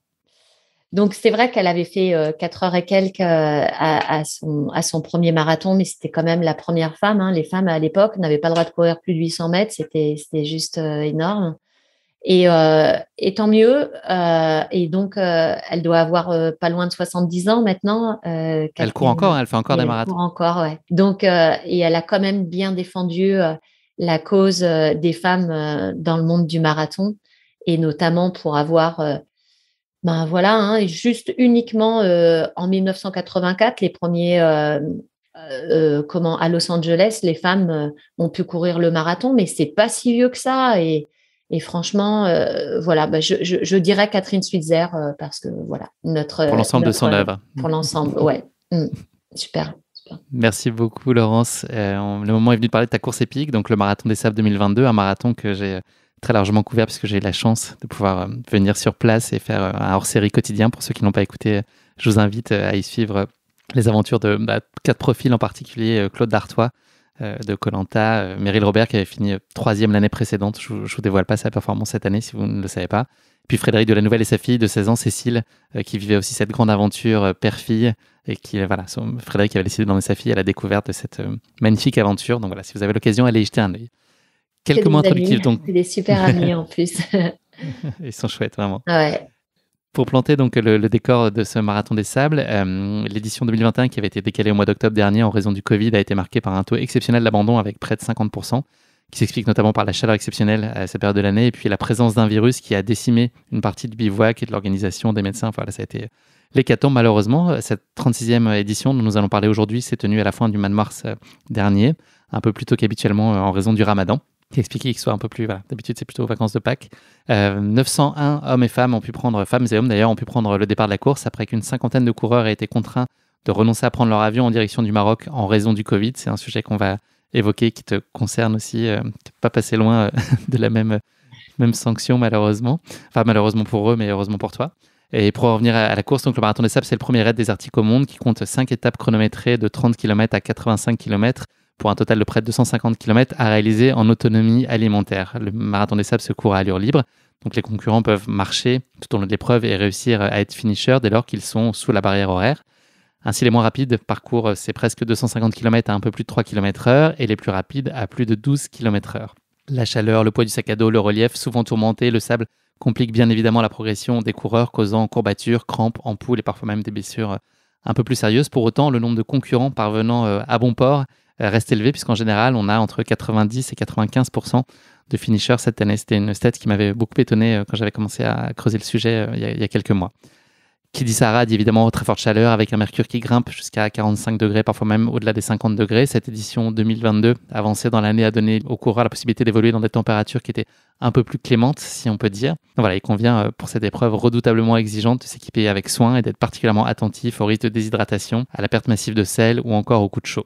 Donc, c'est vrai qu'elle avait fait 4 heures et quelques à son premier marathon, mais c'était quand même la première femme, hein. Les femmes, à l'époque, n'avaient pas le droit de courir plus de 800 mètres. C'était juste énorme. Et tant mieux. Et donc, elle doit avoir pas loin de 70 ans maintenant, Elle court encore, Catherine. hein, elle fait encore Et des elle marathons. court encore, ouais. Donc, et elle a quand même bien défendu la cause des femmes dans le monde du marathon, et notamment pour avoir ben voilà, hein, juste uniquement en 1984, les premiers, à Los Angeles, les femmes ont pu courir le marathon, mais c'est pas si vieux que ça. Et franchement, voilà, ben je dirais Catherine Switzer parce que voilà, Pour l'ensemble de son œuvre. pour l'ensemble, ouais. Super, super. Merci beaucoup, Laurence. Le moment est venu de parler de ta course épique, donc le Marathon des Sables 2022, un marathon que j'ai très largement couvert puisque j'ai eu la chance de pouvoir venir sur place et faire un hors-série quotidien. Pour ceux qui n'ont pas écouté, je vous invite à y suivre les aventures de 4 profils, en particulier Claude Dartois de Koh-Lanta, Meryl Robert qui avait fini 3e l'année précédente. Je ne vous dévoile pas sa performance cette année si vous ne le savez pas. Puis Frédéric de la Nouvelle et sa fille de 16 ans, Cécile, qui vivait aussi cette grande aventure père-fille. Et qui, voilà, Frédéric avait décidé d'emmener sa fille à la découverte de cette magnifique aventure. Donc voilà, si vous avez l'occasion, allez y jeter un œil. Quelques mots introductifs donc. C'est des super amis en plus. Ils sont chouettes, vraiment. Ouais. Pour planter donc le décor de ce Marathon des Sables, l'édition 2021 qui avait été décalée au mois d'octobre dernier en raison du Covid a été marquée par un taux exceptionnel d'abandon avec près de 50%, qui s'explique notamment par la chaleur exceptionnelle à cette période de l'année et puis la présence d'un virus qui a décimé une partie du bivouac et de l'organisation des médecins. Voilà, ça a été l'hécatombe malheureusement. Cette 36e édition dont nous allons parler aujourd'hui s'est tenue à la fin du mois de mars dernier, un peu plus tôt qu'habituellement en raison du Ramadan. qui expliquait qu'il soit un peu plus... Voilà, d'habitude, c'est plutôt aux vacances de Pâques. 901 hommes et femmes femmes et hommes d'ailleurs, ont pu prendre le départ de la course après qu'une cinquantaine de coureurs aient été contraints de renoncer à prendre leur avion en direction du Maroc en raison du Covid. C'est un sujet qu'on va évoquer qui te concerne aussi. Tu n'es pas passé loin de la même sanction, malheureusement. Enfin, malheureusement pour eux, mais heureusement pour toi. Et pour revenir à la course, donc le Marathon des Sables, c'est le premier raid désertique au monde qui compte 5 étapes chronométrées de 30 km à 85 km pour un total de près de 250 km à réaliser en autonomie alimentaire. Le Marathon des Sables se court à allure libre, donc les concurrents peuvent marcher tout au long de l'épreuve et réussir à être finishers dès lors qu'ils sont sous la barrière horaire. Ainsi, les moins rapides parcourent c'est presque 250 km à un peu plus de 3 km/h et les plus rapides à plus de 12 km/h. La chaleur, le poids du sac à dos, le relief, souvent tourmenté, le sable complique bien évidemment la progression des coureurs, causant courbatures, crampes, ampoules et parfois même des blessures un peu plus sérieuses. Pour autant, le nombre de concurrents parvenant à bon port reste élevé puisqu'en général, on a entre 90 et 95% de finishers cette année. C'était une stat qui m'avait beaucoup étonné quand j'avais commencé à creuser le sujet il y a quelques mois. Qui dit Sahara dit évidemment très forte chaleur avec un mercure qui grimpe jusqu'à 45 degrés, parfois même au-delà des 50 degrés. Cette édition 2022 avancée dans l'année a donné aux coureurs la possibilité d'évoluer dans des températures qui étaient un peu plus clémentes, si on peut dire. Donc voilà, il convient pour cette épreuve redoutablement exigeante de s'équiper avec soin et d'être particulièrement attentif au risque de déshydratation, à la perte massive de sel ou encore au coup de chaud.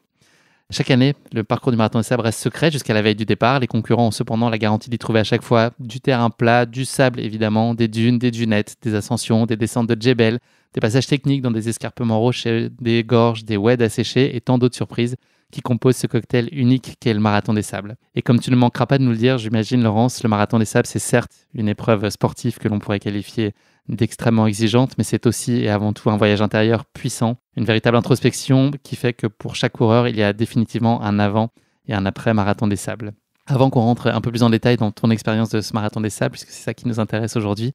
Chaque année, le parcours du Marathon des Sables reste secret jusqu'à la veille du départ. Les concurrents ont cependant la garantie d'y trouver à chaque fois du terrain plat, du sable évidemment, des dunes, des dunettes, des ascensions, des descentes de djebel, des passages techniques dans des escarpements rocheux, des gorges, des oueds asséchés et tant d'autres surprises qui composent ce cocktail unique qu'est le Marathon des Sables. Et comme tu ne manqueras pas de nous le dire, j'imagine Laurence, le Marathon des Sables, c'est certes une épreuve sportive que l'on pourrait qualifier d'extrêmement exigeante, mais c'est aussi et avant tout un voyage intérieur puissant, une véritable introspection qui fait que pour chaque coureur, il y a définitivement un avant et un après Marathon des Sables. Avant qu'on rentre un peu plus en détail dans ton expérience de ce Marathon des Sables, puisque c'est ça qui nous intéresse aujourd'hui,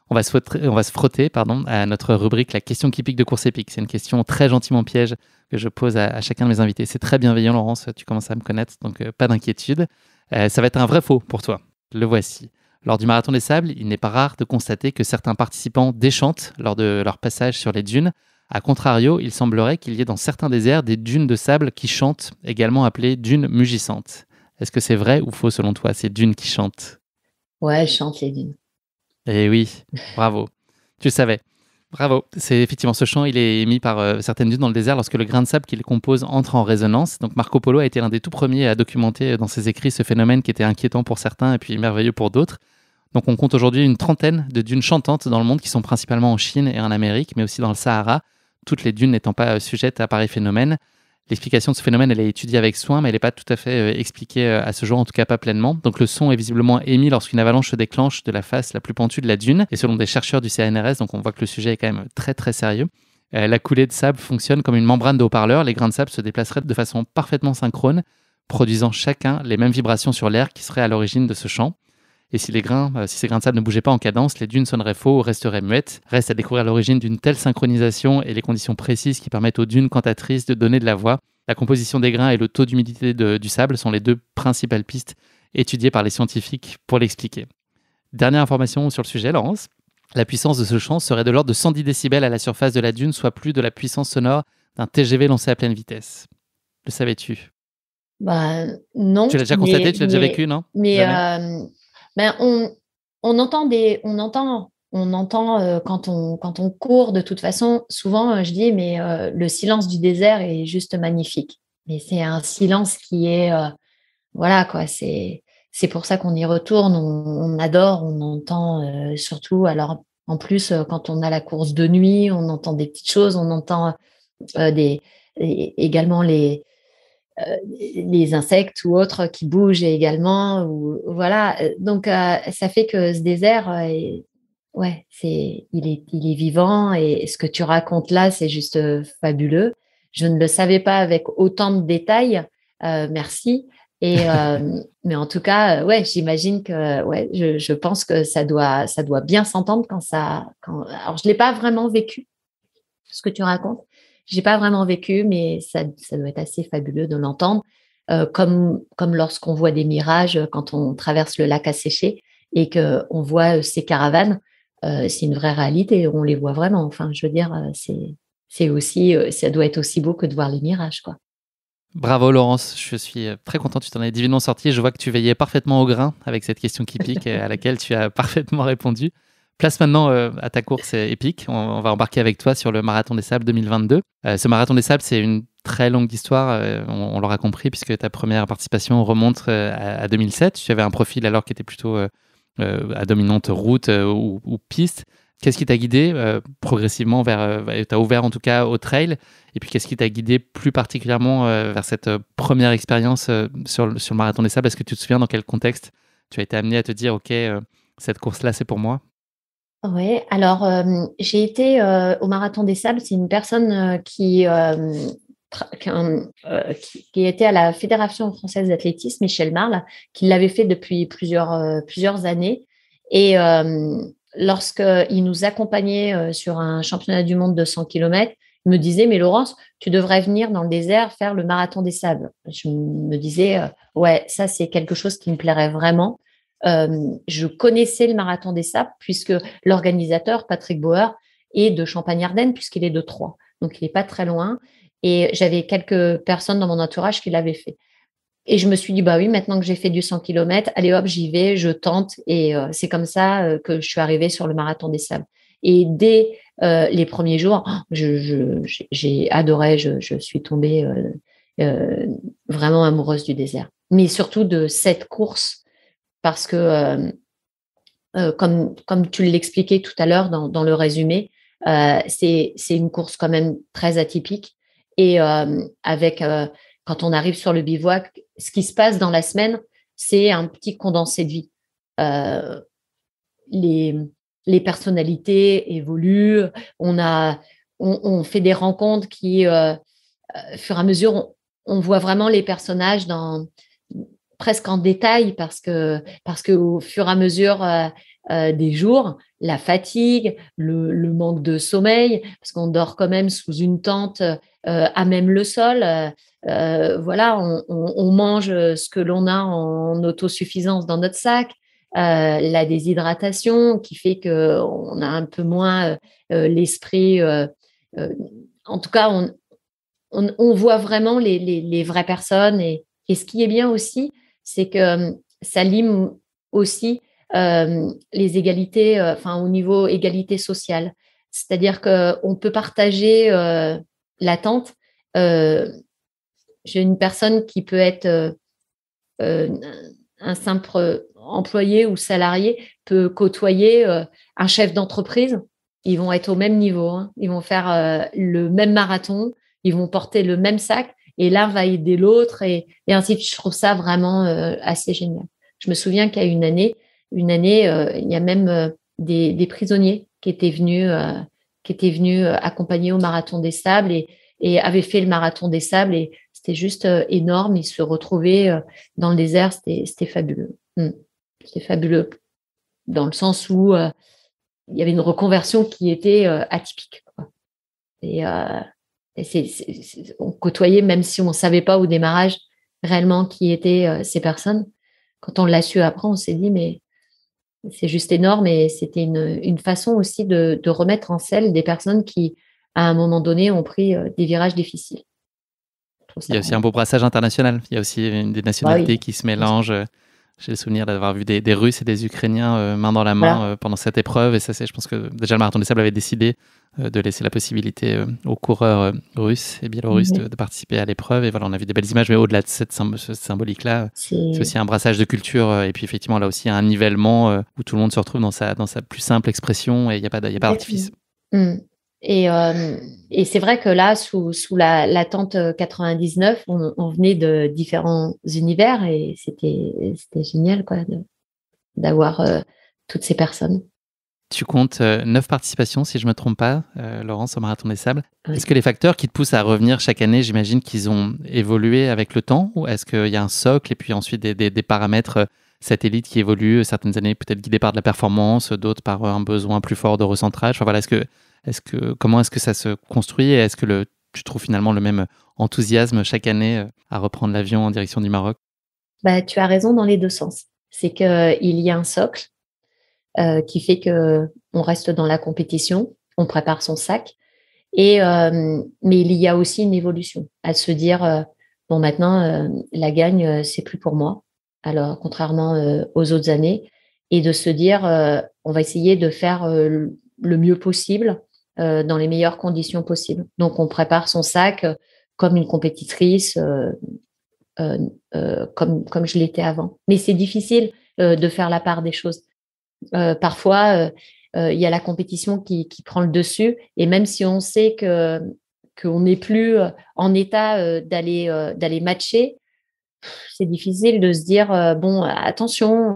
on va se frotter à notre rubrique La question qui pique de course épique. C'est une question très gentiment piège que je pose à chacun de mes invités. C'est très bienveillant, Laurence, tu commences à me connaître, donc pas d'inquiétude. Ça va être un vrai faux pour toi. Le voici. Lors du Marathon des Sables, il n'est pas rare de constater que certains participants déchantent lors de leur passage sur les dunes. A contrario, il semblerait qu'il y ait dans certains déserts des dunes de sable qui chantent, également appelées dunes mugissantes. Est-ce que c'est vrai ou faux selon toi, ces dunes qui chantent? Ouais, elles chantent les dunes. Eh oui, bravo. Tu le savais. Bravo. C'est effectivement ce chant, il est émis par certaines dunes dans le désert lorsque le grain de sable qui les compose entre en résonance. Donc Marco Polo a été l'un des tout premiers à documenter dans ses écrits ce phénomène qui était inquiétant pour certains et puis merveilleux pour d'autres. Donc on compte aujourd'hui une trentaine de dunes chantantes dans le monde qui sont principalement en Chine et en Amérique, mais aussi dans le Sahara, toutes les dunes n'étant pas sujettes à pareil phénomène. L'explication de ce phénomène, elle est étudiée avec soin, mais elle n'est pas tout à fait expliquée à ce jour, en tout cas pas pleinement. Donc le son est visiblement émis lorsqu'une avalanche se déclenche de la face la plus pentue de la dune. Et selon des chercheurs du CNRS, donc on voit que le sujet est quand même très très sérieux, la coulée de sable fonctionne comme une membrane de haut-parleur. Les grains de sable se déplaceraient de façon parfaitement synchrone, produisant chacun les mêmes vibrations sur l'air qui seraient à l'origine de ce chant. Et si ces grains de sable ne bougeaient pas en cadence, les dunes sonneraient faux ou resteraient muettes. Reste à découvrir l'origine d'une telle synchronisation et les conditions précises qui permettent aux dunes cantatrices de donner de la voix. La composition des grains et le taux d'humidité du sable sont les deux principales pistes étudiées par les scientifiques pour l'expliquer. Dernière information sur le sujet, Laurence. La puissance de ce chant serait de l'ordre de 110 décibels à la surface de la dune, soit plus de la puissance sonore d'un TGV lancé à pleine vitesse. Le savais-tu? Bah, non. Tu l'as déjà constaté, tu l'as déjà vécu, non? Mais on entend quand on court, de toute façon, souvent je dis, mais le silence du désert est juste magnifique. Mais c'est un silence qui est, voilà quoi, c'est pour ça qu'on y retourne, on adore, on entend surtout, alors en plus, quand on a la course de nuit, on entend des petites choses, on entend également les insectes ou autres qui bougent également. Voilà. Donc, ça fait que ce désert, il est vivant et ce que tu racontes là, c'est juste fabuleux. Je ne le savais pas avec autant de détails. Merci. Mais en tout cas, j'imagine que, je pense que ça doit bien s'entendre alors, je l'ai pas vraiment vécu, ce que tu racontes. J'ai pas vraiment vécu, mais ça doit être assez fabuleux de l'entendre, comme lorsqu'on voit des mirages quand on traverse le lac asséché et qu'on voit ces caravanes. C'est une vraie réalité, on les voit vraiment. Enfin, je veux dire, c'est aussi, ça doit être aussi beau que de voir les mirages, quoi. Bravo Laurence, je suis très content, tu t'en es divinement sorti. Je vois que tu veillais parfaitement au grain avec cette question qui pique à laquelle tu as parfaitement répondu. Place maintenant à ta course épique. On va embarquer avec toi sur le Marathon des Sables 2022. Ce Marathon des Sables, c'est une très longue histoire, on l'aura compris, puisque ta première participation remonte à 2007. Tu avais un profil alors qui était plutôt à dominante route ou piste. Qu'est-ce qui t'a guidé progressivement vers, t'as ouvert en tout cas au trail, et puis qu'est-ce qui t'a guidé plus particulièrement vers cette première expérience sur le Marathon des Sables? Est-ce que tu te souviens dans quel contexte tu as été amené à te dire, ok, cette course-là, c'est pour moi? Oui, alors j'ai été au Marathon des Sables. C'est une personne qui était à la Fédération française d'athlétisme, Michel Marle, qui l'avait fait depuis plusieurs années. Et lorsqu'il nous accompagnait sur un championnat du monde de 100 km, il me disait, mais Laurence, tu devrais venir dans le désert faire le Marathon des Sables. Je me disais, ouais, ça c'est quelque chose qui me plairait vraiment. Je connaissais le Marathon des Sables puisque l'organisateur, Patrick Bauer, est de Champagne-Ardenne puisqu'il est de Troyes. Donc, il n'est pas très loin. Et j'avais quelques personnes dans mon entourage qui l'avaient fait. Et je me suis dit, bah oui, maintenant que j'ai fait du 100 km, allez hop, j'y vais, je tente. Et c'est comme ça que je suis arrivée sur le Marathon des Sables. Et dès les premiers jours, j'ai adoré, je suis tombée vraiment amoureuse du désert. Mais surtout de cette course parce que, comme tu l'expliquais tout à l'heure dans le résumé, c'est une course quand même très atypique. Et quand on arrive sur le bivouac, ce qui se passe dans la semaine, c'est un petit condensé de vie. Euh, les, les personnalités évoluent, on fait des rencontres qui, au fur et à mesure, on voit vraiment les personnages presque en détail parce que au fur et à mesure des jours, la fatigue, le manque de sommeil, parce qu'on dort quand même sous une tente à même le sol. Voilà, on mange ce que l'on a en autosuffisance dans notre sac. La déshydratation qui fait qu'on a un peu moins l'esprit. Euh, En tout cas, on voit vraiment les vraies personnes. Et ce qui est bien aussi, c'est que ça lime aussi les égalités, enfin au niveau égalité sociale. C'est-à-dire qu'on peut partager l'attente. Euh, j'ai une personne qui peut être euh, un simple employé ou salarié, peut côtoyer un chef d'entreprise. Ils vont être au même niveau, hein. Ils vont faire le même marathon, ils vont porter le même sac et l'un va aider l'autre et ainsi de suite. Je trouve ça vraiment assez génial. Je me souviens qu'il y a une année, il y a même des prisonniers qui étaient venus accompagner au Marathon des Sables et avaient fait le Marathon des Sables et c'était juste énorme. Ils se retrouvaient dans le désert, c'était fabuleux. C'était fabuleux dans le sens où il y avait une reconversion qui était atypique, quoi. Et, on côtoyait, même si on ne savait pas au démarrage réellement qui étaient ces personnes. Quand on l'a su après, on s'est dit, mais c'est juste énorme. Et c'était une façon aussi de remettre en selle des personnes qui, à un moment donné, ont pris des virages difficiles. Il y a aussi un beau brassage international. Il y a aussi des nationalités qui se mélangent. J'ai le souvenir d'avoir vu des Russes et des Ukrainiens main dans la main pendant cette épreuve. Et ça, je pense que déjà le Marathon des Sables avait décidé de laisser la possibilité aux coureurs russes et biélorusses de participer à l'épreuve. Et voilà, on a vu des belles images, mais au-delà de cette symbolique-là, c'est aussi un brassage de culture. Et puis effectivement, là aussi, un nivellement où tout le monde se retrouve dans sa plus simple expression et il n'y a pas d'artifice. Et c'est vrai que là, sous la tente 99, on venait de différents univers et c'était génial quoi, d'avoir toutes ces personnes. Tu comptes 9 participations, si je ne me trompe pas, Laurence, au Marathon des Sables. Oui. Est-ce que les facteurs qui te poussent à revenir chaque année, j'imagine qu'ils ont évolué avec le temps, ou est-ce qu'il y a un socle et puis ensuite des paramètres satellites qui évoluent, certaines années peut-être guidés par de la performance, d'autres par un besoin plus fort de recentrage. Enfin, voilà, comment est-ce que ça se construit et est-ce que tu trouves finalement le même enthousiasme chaque année à reprendre l'avion en direction du Maroc? Bah, tu as raison dans les deux sens. C'est qu'il y a un socle qui fait qu'on reste dans la compétition, on prépare son sac, mais il y a aussi une évolution à se dire Bon, maintenant, la gagne, c'est plus pour moi. Alors, contrairement aux autres années, et de se dire, on va essayer de faire le mieux possible dans les meilleures conditions possibles. Donc, on prépare son sac comme une compétitrice, euh, comme je l'étais avant. Mais c'est difficile de faire la part des choses. Parfois, il y a la compétition qui prend le dessus, et même si on sait qu'on n'est plus en état d'aller matcher, c'est difficile de se dire bon, attention,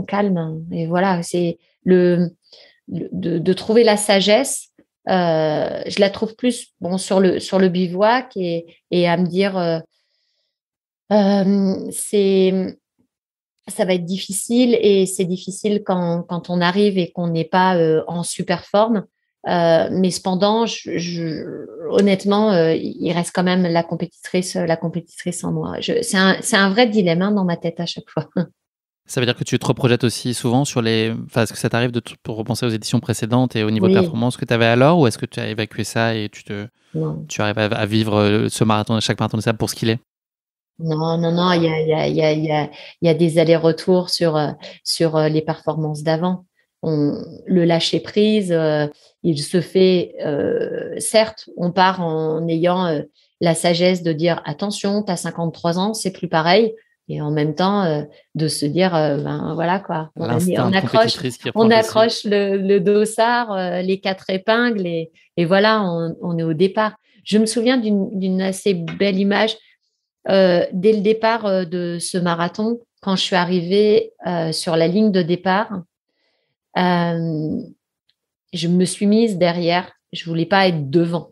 calme. Et voilà, c'est de trouver la sagesse. Je la trouve plus bon sur le bivouac, et à me dire ça va être difficile, et c'est difficile quand on arrive et qu'on n'est pas en super forme. Mais cependant, honnêtement, il reste quand même la compétitrice en moi. C'est un vrai dilemme dans ma tête à chaque fois. Ça veut dire que tu te reprojettes aussi souvent sur les. Enfin, est-ce que ça t'arrive de repenser aux éditions précédentes et au niveau de Oui, performance que tu avais alors, ou est-ce que tu as évacué ça et non. tu arrives à vivre ce marathon, chaque marathon de sable pour ce qu'il est? Non, non, non, il y a des allers-retours sur les performances d'avant. Le lâcher prise, il se fait, certes, on part en ayant la sagesse de dire attention, tu as 53 ans, c'est plus pareil. Et en même temps, de se dire, ben voilà quoi, L'instinct on de accroche, compétitrice qui reprend on le dessus. accroche le dossard, les quatre épingles, et voilà, on est au départ. Je me souviens d'une assez belle image dès le départ de ce marathon, quand je suis arrivée sur la ligne de départ. Je me suis mise derrière. Je voulais pas être devant.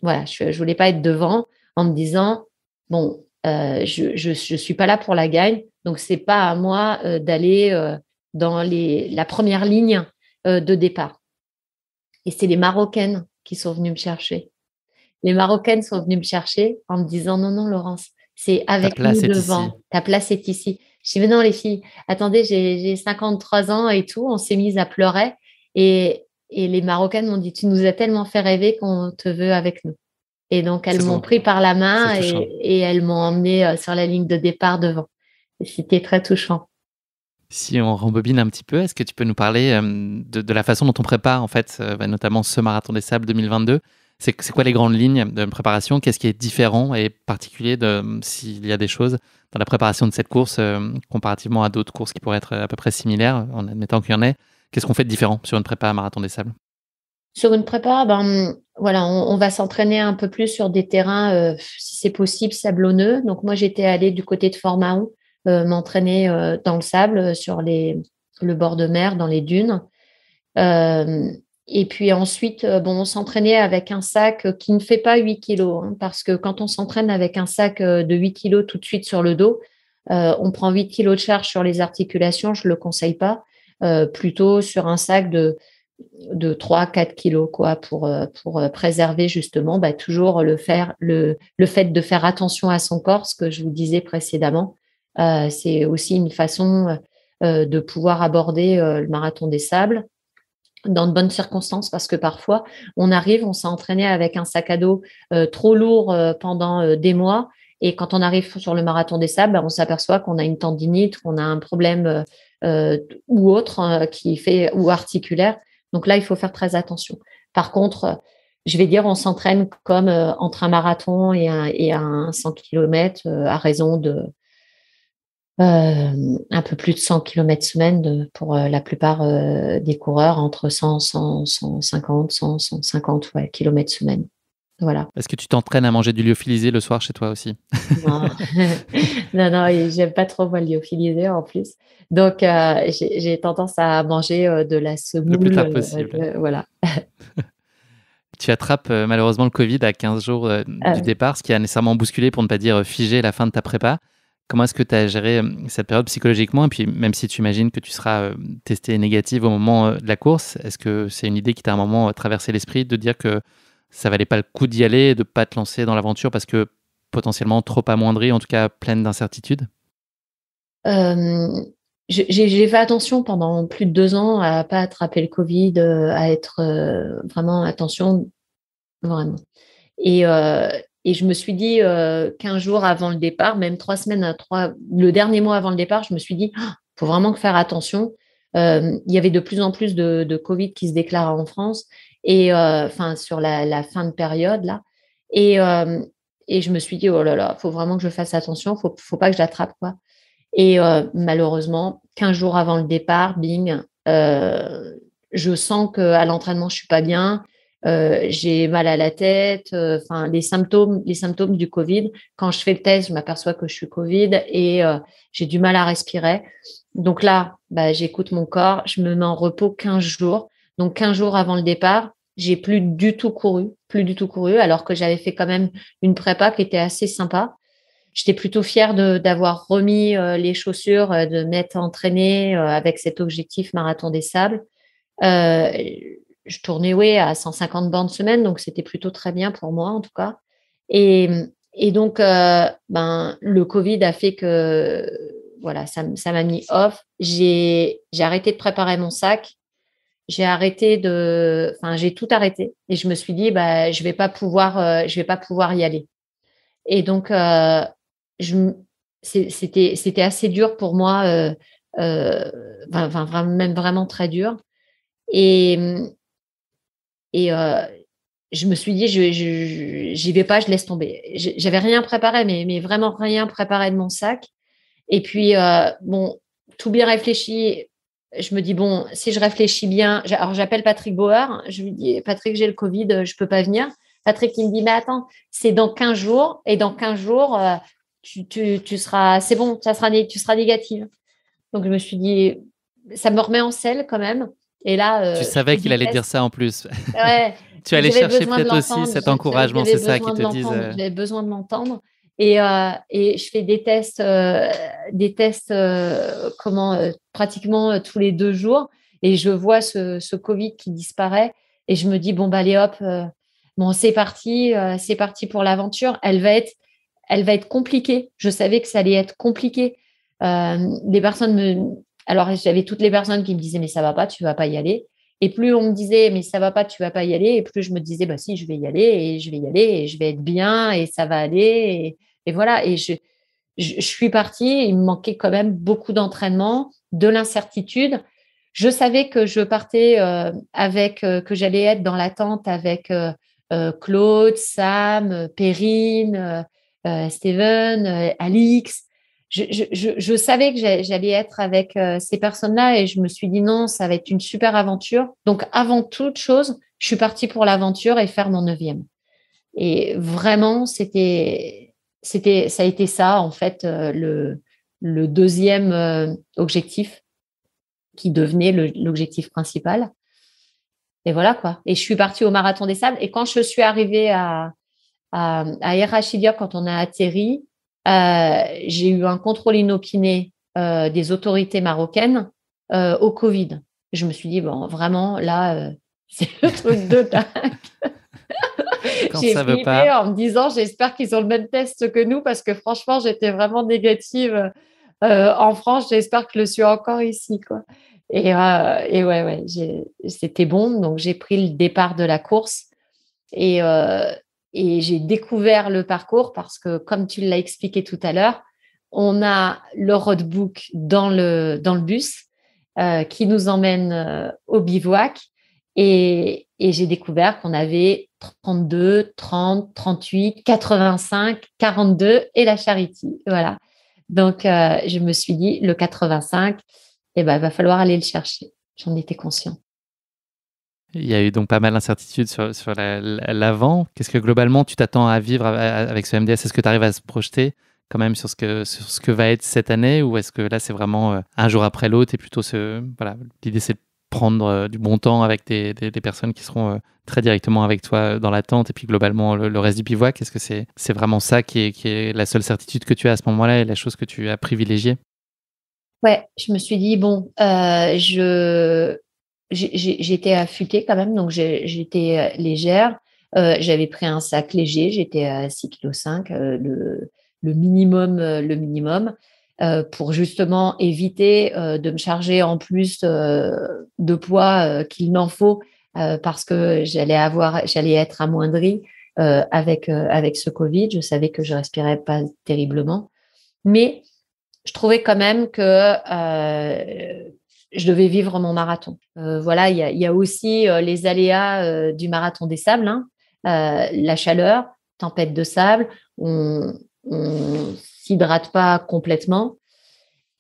Voilà, je voulais pas être devant, en me disant bon, je suis pas là pour la gagne, donc c'est pas à moi d'aller dans la première ligne de départ. Et c'est les Marocaines qui sont venues me chercher. Les Marocaines sont venues me chercher en me disant non, non, Laurence, c'est Ta avec nous place est ici. devant. Ta place est ici. Je dis mais non, les filles, attendez, j'ai 53 ans et tout. On s'est mis à pleurer. Et les Marocaines m'ont dit tu nous as tellement fait rêver qu'on te veut avec nous. Et donc, elles C'est m'ont beau, pris par la c'est main, touchant. et elles m'ont emmenée sur la ligne de départ devant. Et c'était très touchant. Si on rembobine un petit peu, est-ce que tu peux nous parler de la façon dont on prépare, en fait, notamment ce marathon des sables 2022? C'est quoi les grandes lignes de préparation? Qu'est-ce qui est différent et particulier s'il y a des choses dans la préparation de cette course comparativement à d'autres courses qui pourraient être à peu près similaires, en admettant qu'il y en ait? Qu'est-ce qu'on fait de différent sur une prépa marathon des sables? Sur une prépa, ben, voilà, on va s'entraîner un peu plus sur des terrains, si c'est possible, sablonneux. Donc, moi, j'étais allée du côté de Fort-Mahon, m'entraîner dans le sable, sur le bord de mer, dans les dunes. Euh, et puis ensuite, bon, on s'entraînait avec un sac qui ne fait pas 8 kilos, hein, parce que quand on s'entraîne avec un sac de 8 kilos tout de suite sur le dos, on prend 8 kilos de charge sur les articulations, je ne le conseille pas. Plutôt sur un sac de 3-4 kilos, quoi, pour préserver justement toujours le fait de faire attention à son corps, ce que je vous disais précédemment. C'est aussi une façon de pouvoir aborder le marathon des sables dans de bonnes circonstances, parce que parfois on s'est entraîné avec un sac à dos trop lourd pendant des mois, et quand on arrive sur le marathon des sables, on s'aperçoit qu'on a une tendinite, qu'on a un problème ou autre ou articulaire. Donc là, il faut faire très attention. Par contre, je vais dire, on s'entraîne comme entre un marathon et un 100 km à raison de un peu plus de 100 km semaine pour la plupart des coureurs, entre 100, 100, 150, 100, 150 ouais, km semaine. Voilà. Est-ce que tu t'entraînes à manger du lyophilisé le soir chez toi aussi? Non, non, non, et j'aime pas trop moi le lyophilisé en plus. Donc, j'ai tendance à manger de la Le plus semoule. tard possible. Voilà. Tu attrapes malheureusement le Covid à 15 jours du Euh, départ, ce qui a nécessairement bousculé, pour ne pas dire figé, la fin de ta prépa. Comment est-ce que tu as géré cette période psychologiquement? Et puis, même si tu imagines que tu seras testé négative au moment de la course, est-ce que c'est une idée qui t'a à un moment traversé l'esprit de dire que ça valait pas le coup d'y aller, de pas te lancer dans l'aventure parce que potentiellement trop amoindrie, en tout cas pleine d'incertitudes? euh, j'ai fait attention pendant plus de 2 ans à pas attraper le Covid, à être vraiment attention, vraiment. Et et je me suis dit 15 jours avant le départ, même 3 semaines, le dernier mois avant le départ, je me suis dit, il faut vraiment faire attention. Il y avait de plus en plus de Covid qui se déclarait en France et sur la fin de période là. Et, et je me suis dit, oh là là, il faut vraiment que je fasse attention, faut pas que je l'attrape, quoi. Et malheureusement, 15 jours avant le départ, bing, je sens qu'à l'entraînement, je suis pas bien. J'ai mal à la tête, les symptômes du Covid. Quand je fais le test, je m'aperçois que je suis Covid et j'ai du mal à respirer. Donc là, j'écoute mon corps, je me mets en repos 15 jours. Donc 15 jours avant le départ, j'ai plus du tout couru, alors que j'avais fait quand même une prépa qui était assez sympa. J'étais plutôt fière d'avoir remis les chaussures, de m'être entraînée avec cet objectif marathon des sables. Je tournais, oui, à 150 bornes semaine, donc c'était plutôt très bien pour moi en tout cas. Et, et donc, le Covid a fait que voilà, ça m'a mis off. J'ai arrêté de préparer mon sac. J'ai tout arrêté et je me suis dit, je vais pas pouvoir y aller. Et donc, c'était assez dur pour moi, même vraiment très dur. Et, je me suis dit, j'y vais pas, je laisse tomber. J'avais rien préparé, mais vraiment rien préparé de mon sac. Et puis, tout bien réfléchi. Je me dis, bon, si je réfléchis bien, alors j'appelle Patrick Bauer, je lui dis, Patrick, j'ai le Covid, je peux pas venir. Patrick, il me dit, mais attends, c'est dans 15 jours, et dans 15 jours, tu seras, c'est bon, tu seras négative. Donc, je me suis dit, ça me remet en selle quand même. Et là, tu savais qu'il allait dire ça en plus. Ouais, tu allais chercher peut-être aussi cet encouragement, c'est ça qu'ils te disent. J'avais besoin de l'entendre. Et je fais des tests pratiquement tous les 2 jours. Et je vois ce Covid qui disparaît. Et je me dis, bon, allez hop, c'est parti pour l'aventure. Elle va être compliquée. Je savais que ça allait être compliqué. Alors, j'avais toutes les personnes qui me disaient, mais ça va pas, tu vas pas y aller. Et plus on me disait, mais ça va pas, tu vas pas y aller. Et plus je me disais, si, je vais y aller et je vais y aller et je vais être bien et ça va aller. Et voilà. Et je suis partie. Il me manquait quand même beaucoup d'entraînement, de l'incertitude. Je savais que je partais que j'allais être dans l'attente avec Claude, Sam, Perrine, Steven, Alix. Je savais que j'allais être avec ces personnes-là et je me suis dit non, ça va être une super aventure. Donc, avant toute chose, je suis partie pour l'aventure et faire mon 9e. Et vraiment, ça a été ça, en fait, le deuxième objectif qui devenait l'objectif principal. Et voilà, quoi. Et je suis partie au Marathon des Sables. Et quand je suis arrivée à Errachidia, quand on a atterri, j'ai eu un contrôle inopiné des autorités marocaines au Covid. Je me suis dit, bon, vraiment, là, c'est le truc de dingue. J'ai flippé en me disant, j'espère qu'ils ont le même test que nous, parce que franchement, j'étais vraiment négative en France. J'espère que je le suis encore ici, quoi. Et ouais, c'était bon. Donc, j'ai pris le départ de la course et j'ai découvert le parcours parce que, comme tu l'as expliqué tout à l'heure, on a le roadbook dans le bus qui nous emmène au bivouac. Et j'ai découvert qu'on avait 32, 30, 38, 85, 42 et la Charity. Voilà. Donc, je me suis dit, le 85, il va falloir aller le chercher. J'en étais conscient. Il y a eu donc pas mal d'incertitudes sur l'avant. Qu'est-ce que globalement tu t'attends à vivre avec ce MDS? Est-ce que tu arrives à se projeter quand même sur ce que va être cette année, ou est-ce que là c'est vraiment un jour après l'autre et plutôt l'idée c'est de prendre du bon temps avec des personnes qui seront très directement avec toi dans l'attente, et puis globalement le reste du bivouac? Est-ce que c'est vraiment ça qui est la seule certitude que tu as à ce moment-là et la chose que tu as privilégiée? Ouais, je me suis dit, bon, j'étais affûtée quand même, donc j'étais légère. J'avais pris un sac léger, j'étais à 6,5 kg, le minimum, pour justement éviter de me charger en plus de poids qu'il n'en faut, parce que j'allais être amoindrie. avec ce Covid. Je savais que je respirais pas terriblement, mais je trouvais quand même que je devais vivre mon marathon. Voilà, il y a aussi les aléas du marathon des sables, hein. La chaleur, tempête de sable, on s'hydrate pas complètement.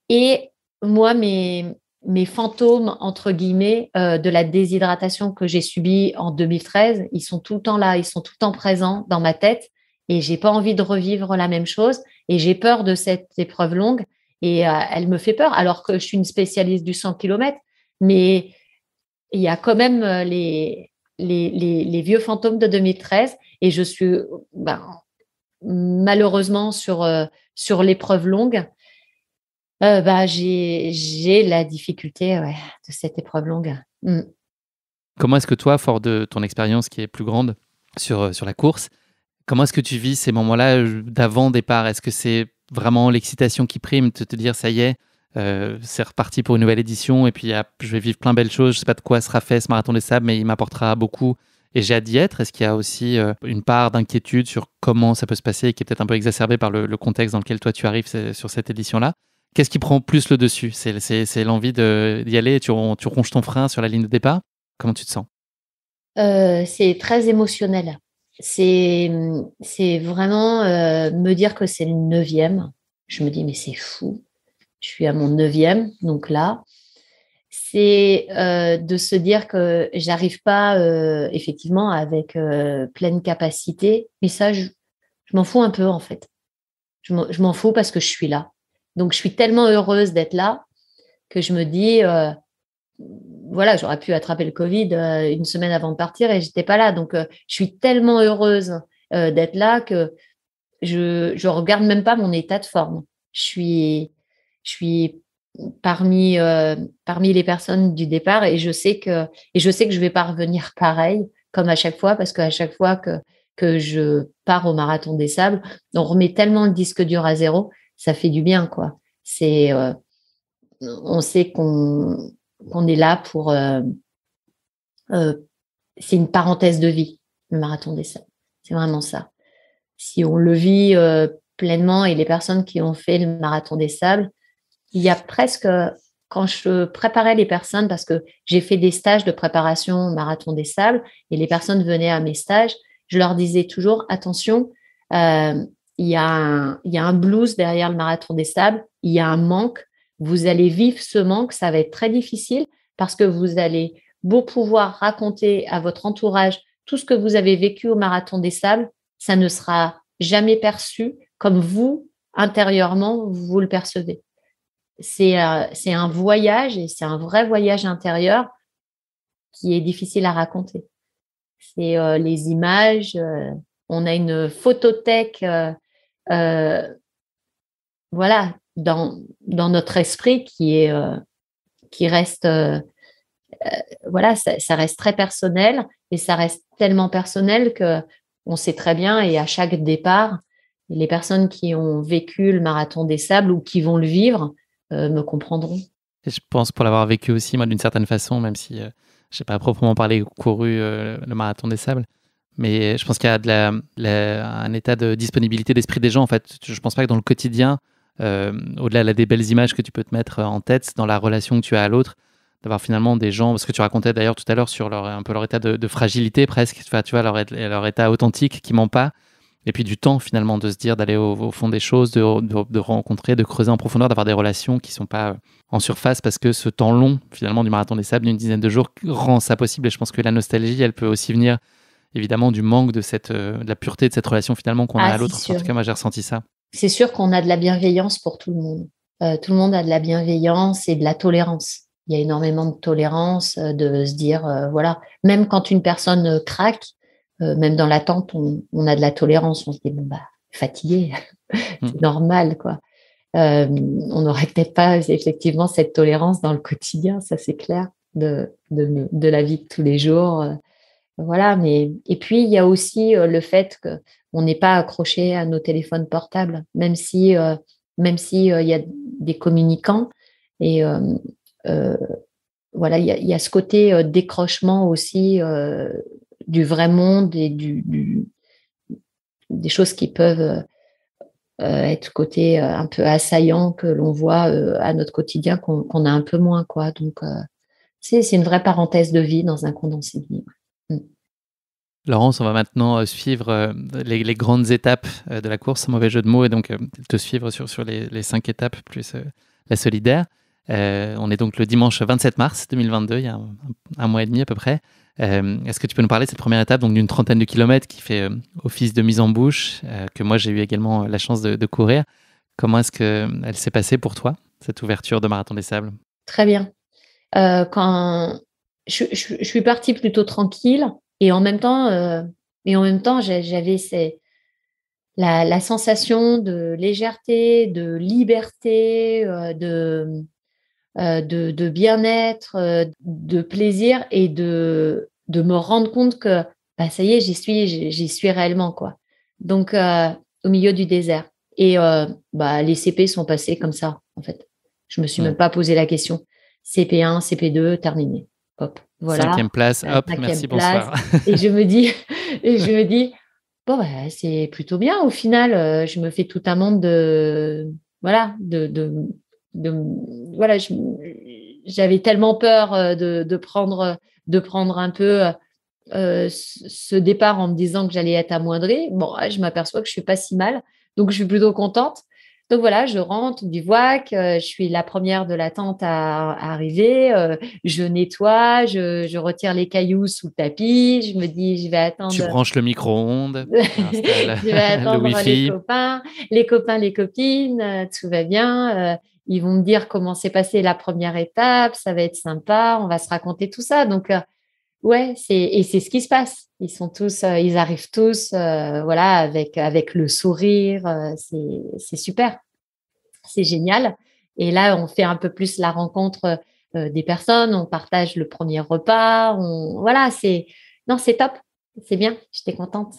Et moi, mes fantômes, entre guillemets, de la déshydratation que j'ai subie en 2013, ils sont tout le temps là, ils sont tout le temps présents dans ma tête et j'ai pas envie de revivre la même chose et j'ai peur de cette épreuve longue et elle me fait peur alors que je suis une spécialiste du 100 km, mais il y a quand même les vieux fantômes de 2013 et je suis malheureusement sur l'épreuve longue. J'ai la difficulté de cette épreuve longue. Comment est-ce que toi, fort de ton expérience qui est plus grande sur la course, comment est-ce que tu vis ces moments-là d'avant départ? Est-ce que c'est vraiment l'excitation qui prime, de te dire ça y est, c'est reparti pour une nouvelle édition et puis je vais vivre plein de belles choses, je ne sais pas de quoi sera fait ce marathon des sables, mais il m'apportera beaucoup et j'ai hâte d'y être? Est-ce qu'il y a aussi une part d'inquiétude sur comment ça peut se passer et qui est peut-être un peu exacerbée par le contexte dans lequel toi tu arrives sur cette édition-là? Qu'est-ce qui prend plus le dessus? C'est l'envie d'y aller et tu ronges ton frein sur la ligne de départ? Comment tu te sens? C'est très émotionnel. C'est vraiment me dire que c'est le 9e. Je me dis, mais c'est fou. Je suis à mon 9e, donc là. C'est de se dire que j'arrive pas effectivement avec pleine capacité. Mais ça, je m'en fous un peu en fait. Je m'en fous parce que je suis là. Donc, je suis tellement heureuse d'être là que je me dis, voilà, j'aurais pu attraper le Covid une semaine avant de partir et j'étais pas là. Donc, je suis tellement heureuse d'être là que je regarde même pas mon état de forme. Je suis parmi les personnes du départ et je sais que je vais pas revenir pareil comme à chaque fois parce qu'à chaque fois que je pars au marathon des sables, on remet tellement le disque dur à zéro, ça fait du bien, quoi. On sait qu'on est là pour c'est une parenthèse de vie, le marathon des sables. C'est vraiment ça. Si on le vit pleinement et les personnes qui ont fait le marathon des sables, il y a presque, quand je préparais les personnes, parce que j'ai fait des stages de préparation au marathon des sables et les personnes venaient à mes stages, je leur disais toujours, attention, il y a un blues derrière le marathon des sables, il y a un manque, vous allez vivre ce manque, ça va être très difficile parce que vous allez beau pouvoir raconter à votre entourage tout ce que vous avez vécu au marathon des sables, ça ne sera jamais perçu comme vous, intérieurement, vous le percevez. C'est un voyage et c'est un vrai voyage intérieur qui est difficile à raconter. C'est les images, on a une photothèque voilà, dans notre esprit qui reste voilà, ça reste très personnel et ça reste tellement personnel que on sait très bien et à chaque départ, les personnes qui ont vécu le marathon des sables ou qui vont le vivre me comprendront. Et je pense pour l'avoir vécu aussi, moi, d'une certaine façon, même si je n'ai pas proprement parlé couru le marathon des sables, mais je pense qu'il y a un état de disponibilité d'esprit des gens. En fait, je ne pense pas que dans le quotidien, au-delà des belles images que tu peux te mettre en tête, dans la relation que tu as à l'autre, d'avoir finalement des gens, parce que tu racontais d'ailleurs tout à l'heure sur un peu leur état de fragilité presque, enfin, tu vois, leur état authentique qui ment pas, et puis du temps finalement de se dire d'aller au fond des choses, de rencontrer, de creuser en profondeur, d'avoir des relations qui sont pas en surface, parce que ce temps long finalement du marathon des sables d'une dizaine de jours rend ça possible. Et je pense que la nostalgie, elle peut aussi venir évidemment du manque de la pureté de cette relation finalement qu'on a à l'autre. En tout cas, moi j'ai ressenti ça. C'est sûr qu'on a de la bienveillance pour tout le monde. Tout le monde a de la bienveillance et de la tolérance. Il y a énormément de tolérance, de se dire, voilà, même quand une personne craque, même dans l'attente, on a de la tolérance. On se dit, bon, fatigué, c'est normal, quoi. On n'aurait peut-être pas effectivement cette tolérance dans le quotidien, ça c'est clair, de la vie de tous les jours. Voilà, et puis il y a aussi le fait qu'on n'est pas accroché à nos téléphones portables, même si il y a des communicants et voilà, il y a ce côté décrochement aussi du vrai monde et des choses qui peuvent être côté un peu assaillant que l'on voit à notre quotidien qu'on a un peu moins, quoi. Donc, c'est une vraie parenthèse de vie dans un condensé de vie. Mm. Laurence, on va maintenant suivre les grandes étapes de la course, sans mauvais jeu de mots, et donc te suivre sur les 5 étapes plus la solidaire. On est donc le dimanche 27 mars 2022, il y a un mois et demi à peu près. Est-ce que tu peux nous parler de cette première étape, donc d'une trentaine de kilomètres qui fait office de mise en bouche, que moi j'ai eu également la chance de courir. Comment est-ce qu'elle s'est passée pour toi, cette ouverture de Marathon des Sables? Très bien. Quand je suis partie plutôt tranquille et en même temps, j'avais la sensation de légèreté, de liberté, de bien-être, de plaisir et de me rendre compte que bah, ça y est, j'y suis réellement, quoi. Donc, au milieu du désert. Et bah, les CP sont passés comme ça, en fait. Je me suis même pas posé la question. CP1, CP2, terminé. Hop, voilà. 5e place, hop, 5e merci, place. bonsoir. Et je me dis, bon, bah, c'est plutôt bien au final. Je me fais tout un monde voilà, voilà, j'avais tellement peur de prendre un peu ce départ en me disant que j'allais être amoindrie. Bon, je m'aperçois que je suis pas si mal, donc je suis plutôt contente. Donc voilà, je rentre, bivouac, je suis la première de la tente à arriver, je nettoie, je retire les cailloux sous le tapis, je me dis je vais Tu attendre. branches le micro-ondes, tu installes Je vais le attendre Wi-Fi. les copains, les copines, tout va bien. Ils vont me dire comment s'est passée la première étape, ça va être sympa, on va se raconter tout ça. Donc, ouais, c'est ce qui se passe. Ils arrivent tous, voilà, avec le sourire. C'est super, c'est génial. Et là, on fait un peu plus la rencontre des personnes, on partage le premier repas, voilà, non, c'est top, c'est bien, j'étais contente.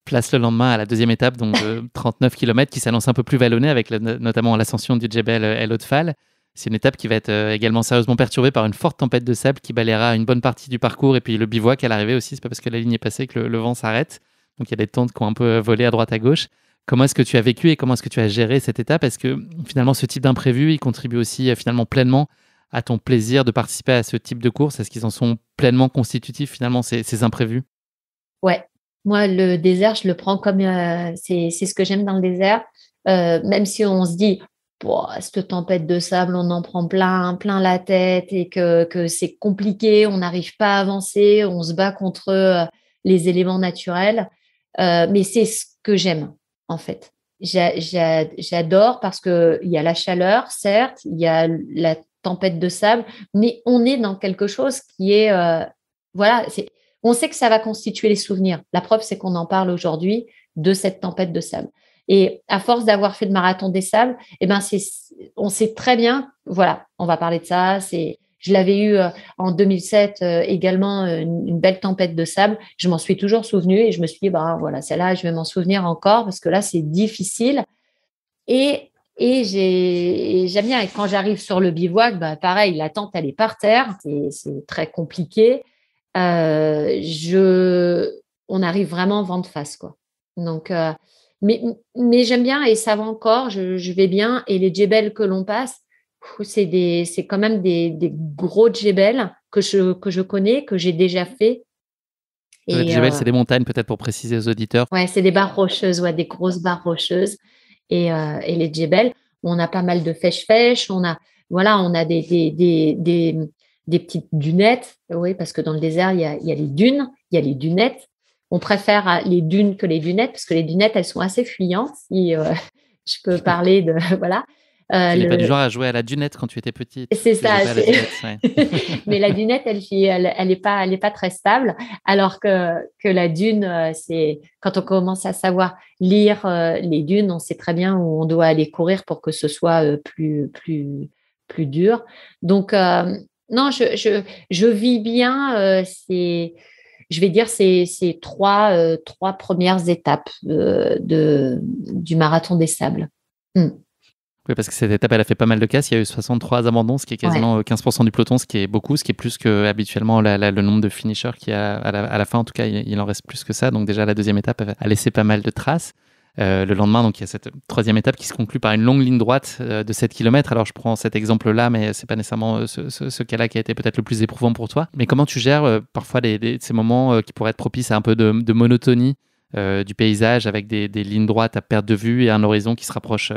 Place le lendemain à la deuxième étape, donc de 39 km, qui s'annonce un peu plus vallonnée, avec notamment l'ascension du Djebel El Otfal. C'est une étape qui va être également sérieusement perturbée par une forte tempête de sable qui balayera une bonne partie du parcours, et puis le bivouac à l'arrivée aussi. C'est pas parce que la ligne est passée que le vent s'arrête. Donc il y a des tentes qui ont un peu volé à droite à gauche. Comment est-ce que tu as vécu et comment est-ce que tu as géré cette étape? Est-ce que finalement ce type d'imprévu, il contribue aussi finalement pleinement à ton plaisir de participer à ce type de course? Est-ce qu'ils en sont pleinement constitutifs finalement, ces imprévus? Ouais, moi, le désert, je le prends comme c'est ce que j'aime dans le désert. Même si on se dit, Pouah, cette tempête de sable, on en prend plein la tête et que c'est compliqué, on n'arrive pas à avancer, on se bat contre les éléments naturels. Mais c'est ce que j'aime, en fait. J'adore parce qu'il y a la chaleur, certes, il y a la tempête de sable, mais on est dans quelque chose qui est, voilà, on sait que ça va constituer les souvenirs. La preuve, c'est qu'on en parle aujourd'hui de cette tempête de sable. Et à force d'avoir fait le marathon des sables, eh ben on sait très bien, voilà, on va parler de ça. Je l'avais eu en 2007 également une belle tempête de sable. Je m'en suis toujours souvenue et je me suis dit, bah voilà, celle-là, je vais m'en souvenir encore parce que là, c'est difficile. Et j'aime bien. Et quand j'arrive sur le bivouac, bah pareil, la tente, elle est par terre. C'est très compliqué. On arrive vraiment vent de face, quoi. Donc, mais j'aime bien et ça va encore, je vais bien. Et les djebels que l'on passe, c'est quand même des gros djebels que je connais, que j'ai déjà fait. Le Et Djebel, c'est des montagnes, peut-être pour préciser aux auditeurs. ouais, c'est des barres rocheuses, ouais, des grosses barres rocheuses. Et les djebels, on a pas mal de fèche-fèche, voilà, on a des petites dunettes, oui, parce que dans le désert, il y a les dunes, il y a les dunettes. On préfère les dunes que les dunettes, parce que les dunettes, elles sont assez fuyantes, si je peux parler de, voilà. Tu n'es pas du genre à jouer à la dunette quand tu étais petite. C'est Tu jouais ça. pas à la dunette, ouais. Mais la dunette, elle est pas très stable, alors que la dune, c'est quand on commence à savoir lire les dunes, on sait très bien où on doit aller courir pour que ce soit plus dur. Donc non, je vis bien. Je vais dire ces trois premières étapes du marathon des sables. Oui, parce que cette étape, elle a fait pas mal de casse. Il y a eu 63 abandons, ce qui est quasiment 15% du peloton, ce qui est beaucoup, ce qui est plus que habituellement le nombre de finishers qu'il y a à la fin. En tout cas, il en reste plus que ça. Donc déjà, la deuxième étape a laissé pas mal de traces. Le lendemain, donc, il y a cette troisième étape qui se conclut par une longue ligne droite de 7 km. Alors, je prends cet exemple-là, mais c'est pas nécessairement ce cas-là qui a été peut-être le plus éprouvant pour toi. Mais comment tu gères parfois ces moments qui pourraient être propices à un peu de monotonie du paysage avec des lignes droites à perte de vue et un horizon qui se rapproche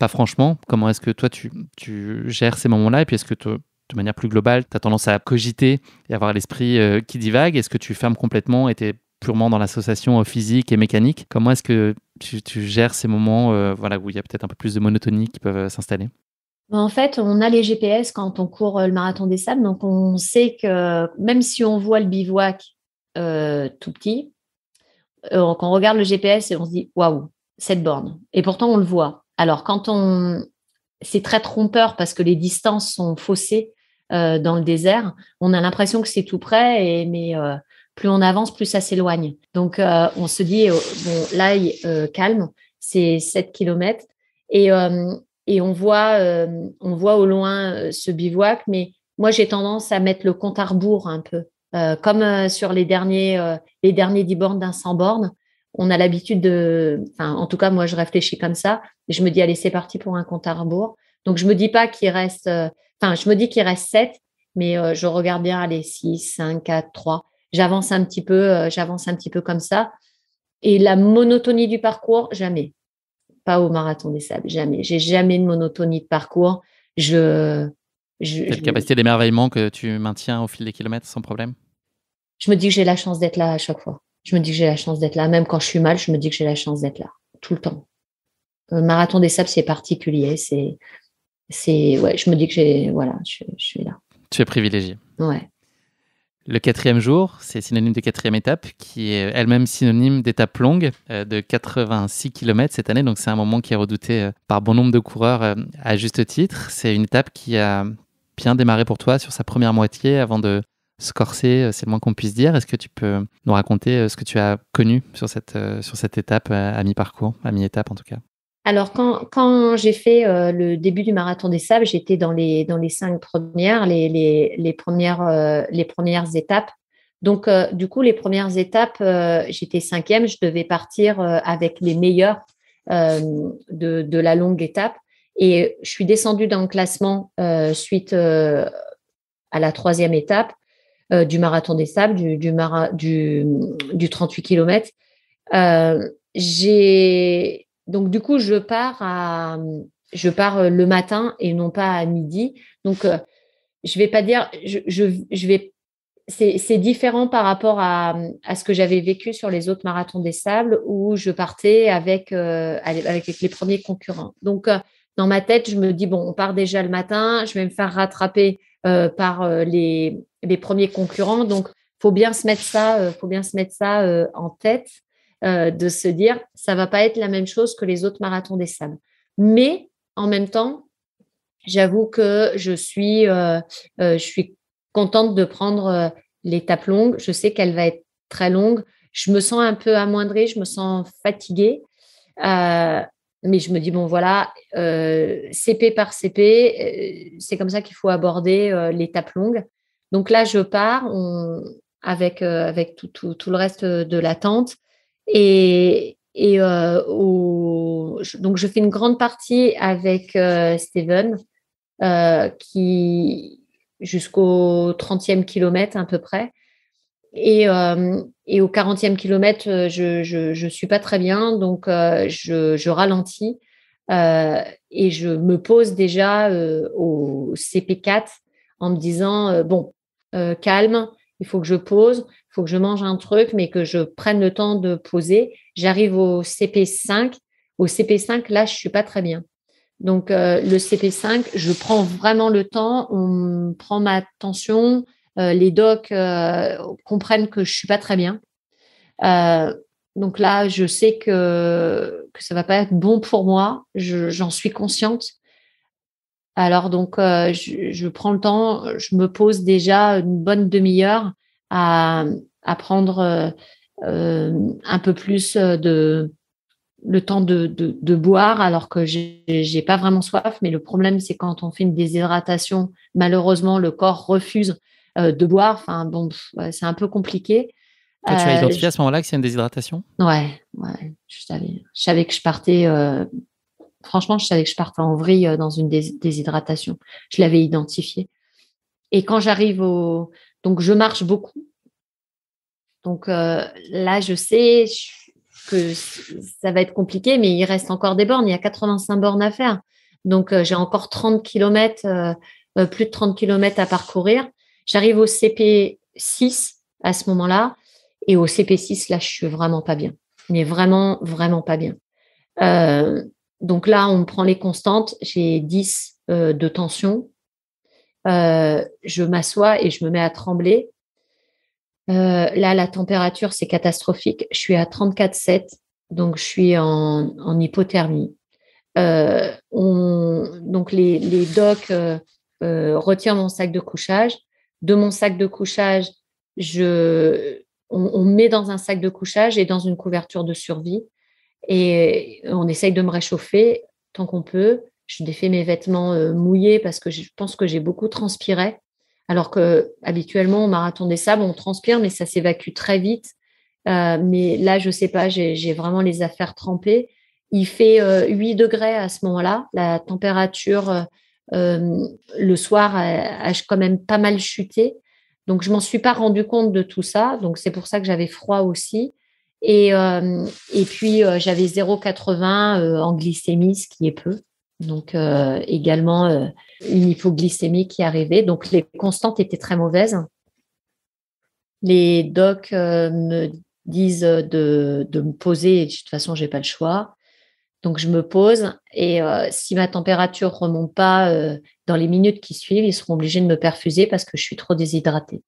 pas franchement? Comment est-ce que toi, tu gères ces moments-là? Et puis, est-ce que de manière plus globale, tu as tendance à cogiter et avoir l'esprit qui divague? Est-ce que tu fermes complètement et tu es purement dans l'association physique et mécanique? Comment est-ce que tu gères ces moments où il y a peut-être un peu plus de monotonie qui peuvent s'installer? En fait, on a les GPS quand on court le marathon des sables, donc on sait que même si on voit le bivouac tout petit, quand on regarde le GPS et on se dit waouh, cette borne. Et pourtant, on le voit. Alors, c'est très trompeur parce que les distances sont faussées dans le désert. On a l'impression que c'est tout près, mais plus on avance, plus ça s'éloigne. Donc, on se dit, bon, là, calme, c'est 7 km. Et on voit au loin ce bivouac, mais moi, j'ai tendance à mettre le compte à rebours un peu. Comme sur les derniers 10 bornes d'un 100 bornes, on a l'habitude en tout cas, moi, je réfléchis comme ça. Et je me dis, allez, c'est parti pour un compte à rebours. Donc, je me dis pas qu'il reste, je me dis qu'il reste 7, mais je regarde bien, allez, 6, 5, 4, 3. J'avance un petit peu comme ça. Et la monotonie du parcours, jamais. Pas au marathon des sables, jamais. J'ai jamais de monotonie de parcours. Cette capacité d'émerveillement que tu maintiens au fil des kilomètres sans problème? Je me dis que j'ai la chance d'être là à chaque fois. Je me dis que j'ai la chance d'être là. Même quand je suis mal, je me dis que j'ai la chance d'être là. Tout le temps. Le marathon des sables, c'est particulier. Je me dis que je suis là. Tu es privilégié. Ouais. Le 4e jour, c'est synonyme de 4e étape, qui est elle-même synonyme d'étape longue de 86 km cette année. Donc, c'est un moment qui est redouté par bon nombre de coureurs à juste titre. C'est une étape qui a bien démarré pour toi sur sa première moitié avant de se corser, c'est le moins qu'on puisse dire. Est-ce que tu peux nous raconter ce que tu as connu sur cette étape à mi-parcours, à mi-étape en tout cas? Alors, quand j'ai fait le début du marathon des sables, j'étais dans les 5 premières, les premières étapes. Donc, du coup, les premières étapes, j'étais 5e, je devais partir avec les meilleurs de la longue étape. Et je suis descendue dans le classement suite à la 3e étape du marathon des sables, du 38 km. Donc, du coup, je pars le matin et non pas à midi. Donc, je vais pas dire, c'est différent par rapport à ce que j'avais vécu sur les autres marathons des sables où je partais avec les premiers concurrents. Donc, dans ma tête, je me dis, bon, on part déjà le matin, je vais me faire rattraper par les premiers concurrents. Donc, faut bien se mettre ça en tête. De se dire, ça va pas être la même chose que les autres marathons des sables. Mais en même temps, j'avoue que je suis contente de prendre l'étape longue. Je sais qu'elle va être très longue. Je me sens un peu amoindrie, je me sens fatiguée. Mais je me dis, bon, voilà, CP par CP, c'est comme ça qu'il faut aborder l'étape longue. Donc là, je pars avec tout le reste de l'attente. Donc, je fais une grande partie avec Steven, qui jusqu'au 30e kilomètre à peu près. Et au 40e kilomètre, je suis pas très bien, donc je ralentis et je me pose déjà au CP4 en me disant bon, calme, il faut que je pose, il faut que je mange un truc, mais que je prenne le temps de poser. J'arrive au CP5. Au CP5, là, je suis pas très bien. Donc, le CP5, je prends vraiment le temps, on prend ma tension, les docs comprennent que je suis pas très bien. Donc là, je sais que ça va pas être bon pour moi, j'en suis consciente. Alors donc, je prends le temps, je me pose déjà une bonne demi-heure à prendre un peu plus le temps de boire alors que j'ai pas vraiment soif. Mais le problème, c'est quand on fait une déshydratation, malheureusement, le corps refuse de boire. Enfin, bon, ouais, c'est un peu compliqué. Toi, tu as identifié à ce moment-là que c'est une déshydratation? Ouais, je savais que je partais. Franchement, je savais que je partais en vrille dans une déshydratation. Je l'avais identifié. Et quand j'arrive donc je marche beaucoup. Donc là, je sais que ça va être compliqué, mais il reste encore des bornes. Il y a 85 bornes à faire. Donc j'ai encore 30 km, plus de 30 km à parcourir. J'arrive au CP6 à ce moment-là. Et au CP6, là, je suis vraiment pas bien. Mais vraiment, vraiment pas bien. Donc là, on me prend les constantes. J'ai 10 de tension. Je m'assois et je me mets à trembler. Là, la température, c'est catastrophique. Je suis à 34,7, donc je suis en hypothermie. Donc les docs retirent mon sac de couchage. De mon sac de couchage, on me met dans un sac de couchage et dans une couverture de survie. Et on essaye de me réchauffer tant qu'on peut. Je défais mes vêtements mouillés parce que je pense que j'ai beaucoup transpiré. Alors que habituellement, au marathon des sables, on transpire, mais ça s'évacue très vite. Mais là, je sais pas, j'ai vraiment les affaires trempées. Il fait 8 degrés à ce moment-là. La température le soir a quand même pas mal chuté. Donc, je m'en suis pas rendu compte de tout ça. Donc, c'est pour ça que j'avais froid aussi. Et puis, j'avais 0,80 en glycémie, ce qui est peu. Donc, également, une hypoglycémie qui arrivait. Donc, les constantes étaient très mauvaises. Les docs me disent de me poser. Et de toute façon, je n'ai pas le choix. Donc, je me pose. Et si ma température ne remonte pas dans les minutes qui suivent, ils seront obligés de me perfuser parce que je suis trop déshydratée.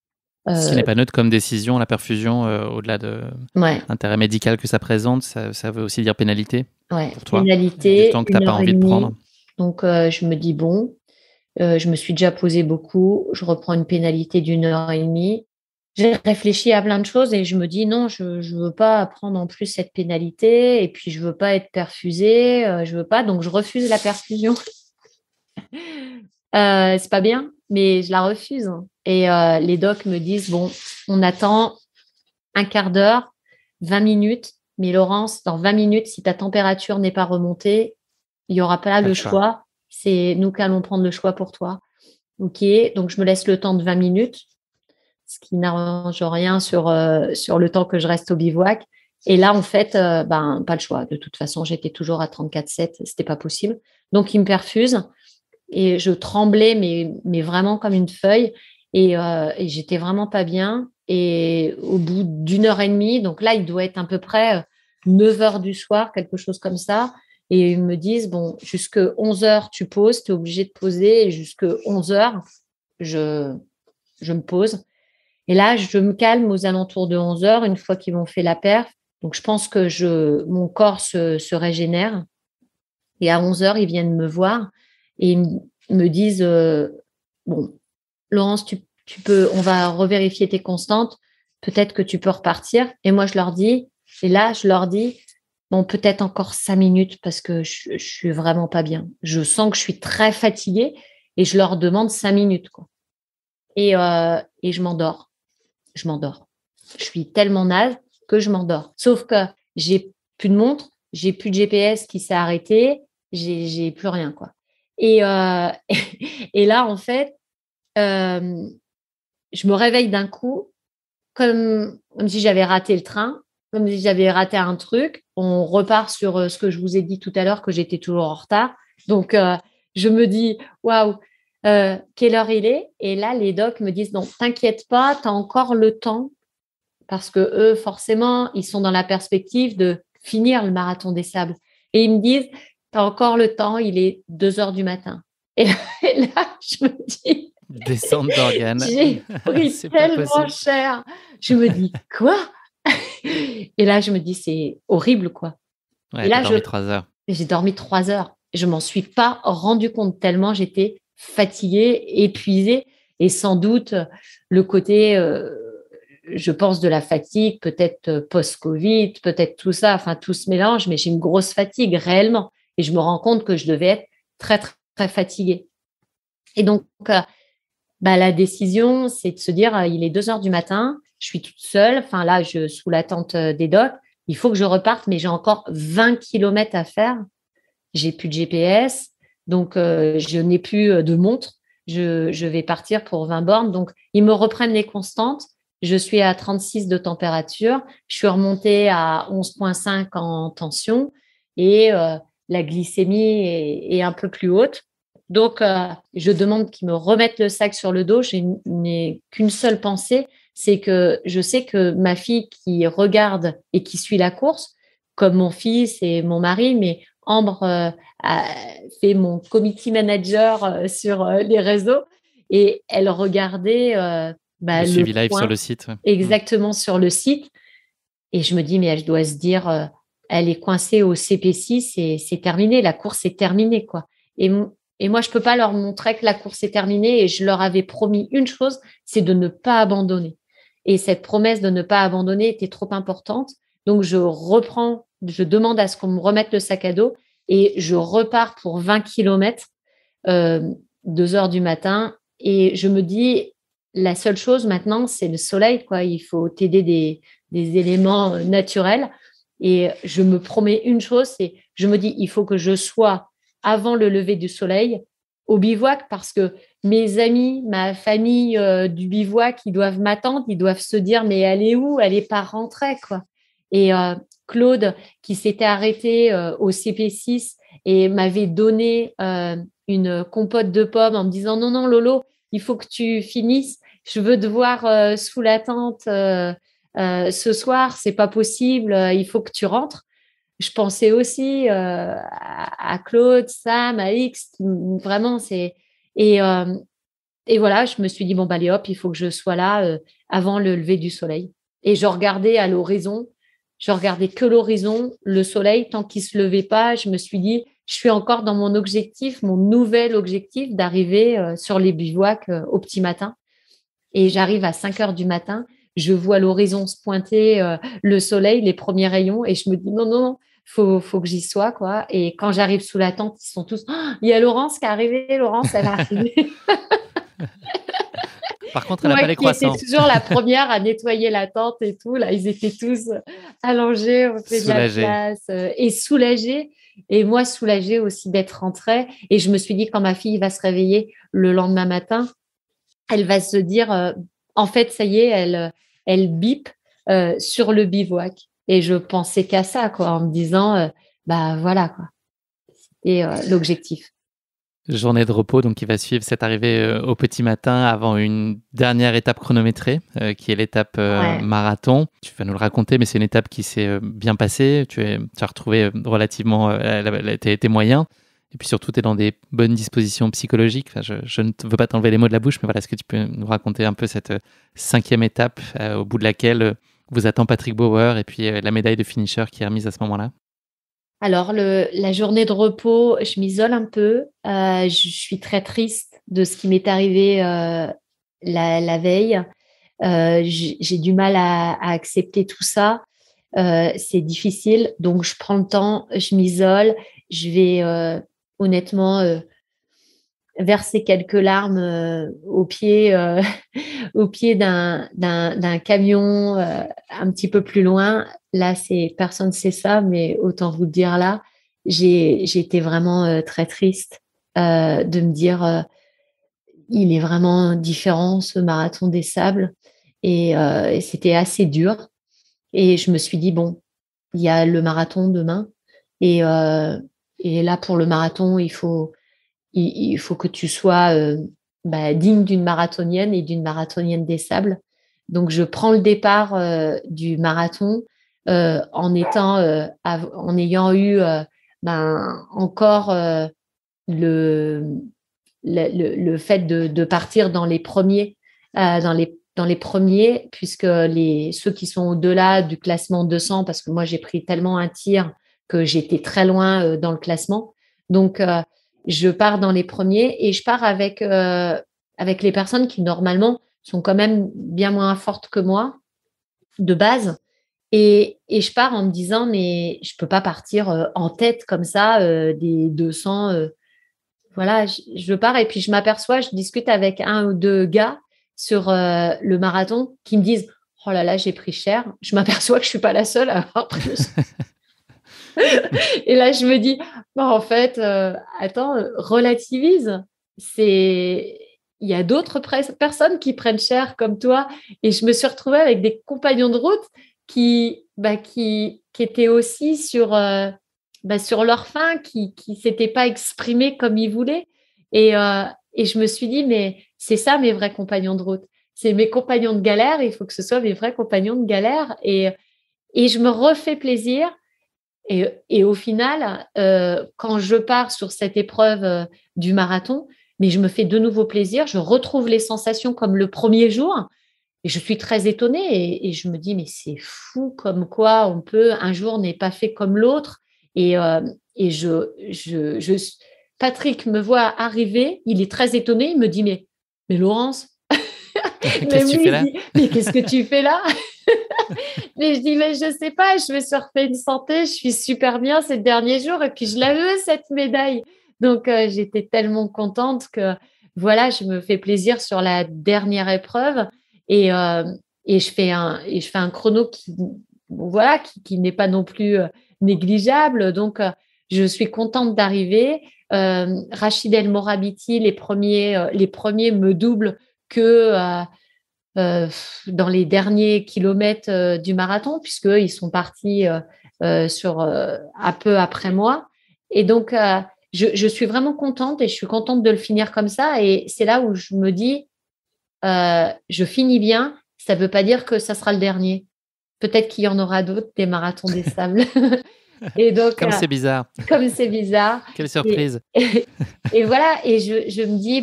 Ce qui n'est pas neutre comme décision, la perfusion, au-delà de l'intérêt médical que ça présente, ça veut aussi dire pénalité pour toi. Pénalité, du temps que tu n'as pas envie de prendre. Donc, je me dis, bon, je me suis déjà posé beaucoup, je reprends une pénalité d'1 heure et demie. J'ai réfléchi à plein de choses et je me dis, non, je ne veux pas prendre en plus cette pénalité et puis je ne veux pas être perfusée, je veux pas, donc je refuse la perfusion. C'est pas bien, mais je la refuse. Et les docs me disent, bon, on attend un quart d'heure, 20 minutes, mais Laurence, dans 20 minutes, si ta température n'est pas remontée, il n'y aura pas le choix. C'est nous qui allons prendre le choix pour toi. OK, donc je me laisse le temps de 20 minutes, ce qui n'arrange rien sur le temps que je reste au bivouac. Et là, en fait, pas le choix. De toute façon, j'étais toujours à 34,7, c'était pas possible. Donc, ils me perfusent. Et je tremblais, mais vraiment comme une feuille. Et j'étais vraiment pas bien. Et au bout d'1 heure et demie, donc là, il doit être à peu près 9 heures du soir, quelque chose comme ça. Et ils me disent, bon, jusque 11 heures, tu poses, tu es obligé de poser. Et jusque 11 heures, je me pose. Et là, je me calme aux alentours de 11 heures, une fois qu'ils m'ont fait la perf. Donc, je pense que mon corps se régénère. Et à 11 heures, ils viennent me voir. Et ils me disent, bon, Laurence, on va revérifier tes constantes. Peut-être que tu peux repartir. Et moi, je leur dis, bon, peut-être encore 5 minutes parce que je suis vraiment pas bien. Je sens que je suis très fatiguée et je leur demande 5 minutes, quoi. Et je m'endors. Je suis tellement naze que je m'endors. Sauf que j'ai plus de montre, j'ai plus de GPS qui s'est arrêté, j'ai plus rien, quoi. Et là, en fait, je me réveille d'un coup, comme si j'avais raté le train, comme si j'avais raté un truc. On repart sur ce que je vous ai dit tout à l'heure, que j'étais toujours en retard. Donc, je me dis, waouh, quelle heure il est? Et là, les docs me disent, non, t'inquiète pas, tu as encore le temps. Parce que eux, forcément, ils sont dans la perspective de finir le marathon des sables. Et ils me disent, tu as encore le temps, il est 2 heures du matin. Et là, je me dis... Descente d'organes. J'ai pris tellement cher. Je me dis, quoi? Et là, je me dis, c'est horrible, quoi. Ouais, et là, j'ai dormi 3 heures. J'ai dormi 3 heures. Je ne m'en suis pas rendu compte tellement j'étais fatiguée, épuisée. Et sans doute, le côté... je pense de la fatigue, peut-être post-Covid, peut-être tout ça, enfin tout se mélange, mais j'ai une grosse fatigue réellement. Et je me rends compte que je devais être très, très, très fatiguée. Et donc, la décision, c'est de se dire, il est 2 heures du matin, je suis toute seule, enfin là, sous la tente des docs, il faut que je reparte, mais j'ai encore 20 kilomètres à faire. J'ai plus de GPS, donc je n'ai plus de montre. Je vais partir pour 20 bornes. Donc, ils me reprennent les constantes. Je suis à 36 de température. Je suis remontée à 11,5 en tension et la glycémie est un peu plus haute. Donc, je demande qu'ils me remettent le sac sur le dos. Je n'ai qu'une seule pensée, c'est que je sais que ma fille qui regarde et qui suit la course, comme mon fils et mon mari, mais Ambre a fait mon committee manager sur les réseaux et elle regardait Le le suivi live point sur le site. Ouais. exactement sur le site. Et je me dis, mais elle doit se dire, elle est coincée au CP6 et c'est terminé, la course est terminée, quoi. Et, et moi, je ne peux pas leur montrer que la course est terminée et je leur avais promis une chose, c'est de ne pas abandonner. Et cette promesse de ne pas abandonner était trop importante. Donc, je demande à ce qu'on me remette le sac à dos et je repars pour 20 kilomètres, 2 heures du matin. Et je me dis, la seule chose maintenant, c'est le soleil, quoi. Il faut t'aider des éléments naturels. Et je me promets une chose, c'est, je me dis, il faut que je sois avant le lever du soleil au bivouac parce que mes amis, ma famille du bivouac, ils doivent m'attendre, ils doivent se dire, mais elle est où? Elle n'est pas rentrée, quoi. Et Claude, qui s'était arrêté au CP6 et m'avait donné une compote de pommes en me disant, non, non, Lolo, il faut que tu finisses. Je veux te voir sous la tente ce soir, c'est pas possible, il faut que tu rentres. Je pensais aussi à Claude, Sam, à X, vraiment, c'est. Et, euh, et voilà, je me suis dit, bon, allez hop, il faut que je sois là avant le lever du soleil. Et je regardais à l'horizon, je regardais que l'horizon, le soleil, tant qu'il ne se levait pas, je me suis dit, je suis encore dans mon objectif, mon nouvel objectif d'arriver sur les bivouacs au petit matin. Et j'arrive à 5 heures du matin, je vois l'horizon se pointer, le soleil, les premiers rayons, et je me dis non, non, non, faut que j'y sois, quoi. Et quand j'arrive sous la tente, ils sont tous, oh, il y a Laurence qui est arrivée, Laurence, elle est arrivée. Par contre, elle n'a Moi pas les qui étais croissants. toujours la première à nettoyer la tente et tout, là, ils étaient tous allongés, on fait de la Soulagée. place et soulagés. Et moi, soulagée aussi d'être rentrée. Et je me suis dit, quand ma fille va se réveiller le lendemain matin, elle va se dire, en fait, ça y est, elle bip sur le bivouac. Et je pensais qu'à ça, quoi, en me disant, bah voilà, quoi. Et l'objectif. Journée de repos donc qui va suivre cette arrivée au petit matin avant une dernière étape chronométrée qui est l'étape marathon. Tu vas nous le raconter, mais c'est une étape qui s'est bien passée. Tu as retrouvé relativement tes moyens. Et puis surtout, tu es dans des bonnes dispositions psychologiques. Enfin, je ne veux pas t'enlever les mots de la bouche, mais voilà, est-ce que tu peux nous raconter un peu cette 5e étape au bout de laquelle vous attend Patrick Bauer et puis la médaille de finisher qui est remise à ce moment-là? Alors, la journée de repos, je m'isole un peu. Je suis très triste de ce qui m'est arrivé la veille. J'ai du mal à accepter tout ça. C'est difficile. Donc, je prends le temps, je m'isole. Je vais honnêtement verser quelques larmes au pied d'un camion un petit peu plus loin. Là, personne ne sait ça, mais autant vous le dire là, j'ai été vraiment très triste de me dire il est vraiment différent ce marathon des sables et c'était assez dur. Et je me suis dit bon, il y a le marathon demain et, euh, et là pour le marathon, il faut que tu sois digne d'une marathonienne et d'une marathonienne des sables. Donc, je prends le départ du marathon en ayant eu encore le, le fait de partir dans les premiers, dans les premiers, puisque ceux qui sont au-delà du classement 200, parce que moi, j'ai pris tellement un tir que j'étais très loin dans le classement. Donc, je pars dans les premiers et je pars avec les personnes qui, normalement, sont quand même bien moins fortes que moi. de base. Et je pars en me disant, mais je ne peux pas partir en tête comme ça des 200. Voilà, je pars et puis je m'aperçois, je discute avec un ou deux gars sur le marathon qui me disent, oh là là, j'ai pris cher. Je m'aperçois que je ne suis pas la seule à avoir pris cher. Et là, je me dis, bah, en fait, attends, relativise. Il y a d'autres personnes qui prennent cher comme toi. Et je me suis retrouvée avec des compagnons de route qui étaient aussi sur leur faim, qui ne s'étaient pas exprimés comme ils voulaient. Et je me suis dit, mais c'est ça mes vrais compagnons de route. C'est mes compagnons de galère. Il faut que ce soit mes vrais compagnons de galère. Et je me refais plaisir. Et au final, quand je pars sur cette épreuve du marathon, mais je me fais de nouveau plaisir, je retrouve les sensations comme le premier jour et je suis très étonnée et je me dis, mais c'est fou comme quoi un jour n'est pas fait comme l'autre. Et, euh, et Patrick me voit arriver, il est très étonné, il me dit, mais Laurence, Qu'est-ce que tu fais là? mais qu'est-ce que tu fais là? Mais je dis, mais je sais pas, je me suis refait une santé, je suis super bien ces derniers jours et puis je la veux, cette médaille. Donc, j'étais tellement contente que voilà, je me fais plaisir sur la dernière épreuve et, euh, et je fais un chrono qui n'est pas non plus négligeable. Donc, je suis contente d'arriver. Rachid El Morabiti, les premiers me doublent que dans les derniers kilomètres du marathon, puisqu'ils sont partis un peu après moi. Et donc, je suis vraiment contente et je suis contente de le finir comme ça. Et c'est là où je me dis, je finis bien, ça ne veut pas dire que ça sera le dernier. Peut-être qu'il y en aura d'autres, des marathons des sables. Et donc, Comme c'est bizarre. comme c'est bizarre. Quelle surprise. Et voilà, et je me dis,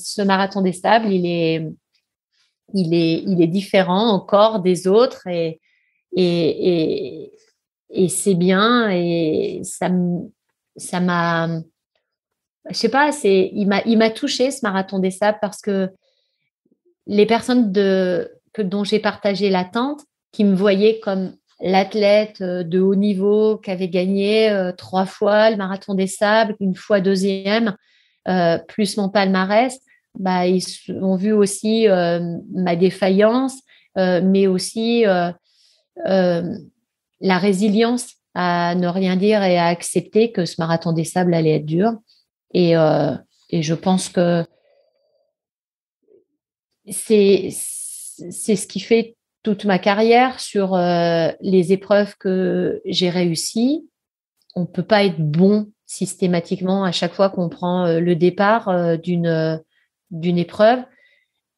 ce marathon des sables, il est différent encore des autres et, et c'est bien et ça m'a, je sais pas, il m'a touché ce marathon des sables parce que les personnes dont j'ai partagé l'attente, qui me voyaient comme l'athlète de haut niveau qui avait gagné 3 fois le marathon des sables, une fois deuxième, plus mon palmarès, ils ont vu aussi ma défaillance, mais aussi la résilience à ne rien dire et à accepter que ce marathon des sables allait être dur. Et, euh, et je pense que c'est ce qui fait toute ma carrière sur les épreuves que j'ai réussies. On ne peut pas être bon systématiquement à chaque fois qu'on prend le départ d'une épreuve.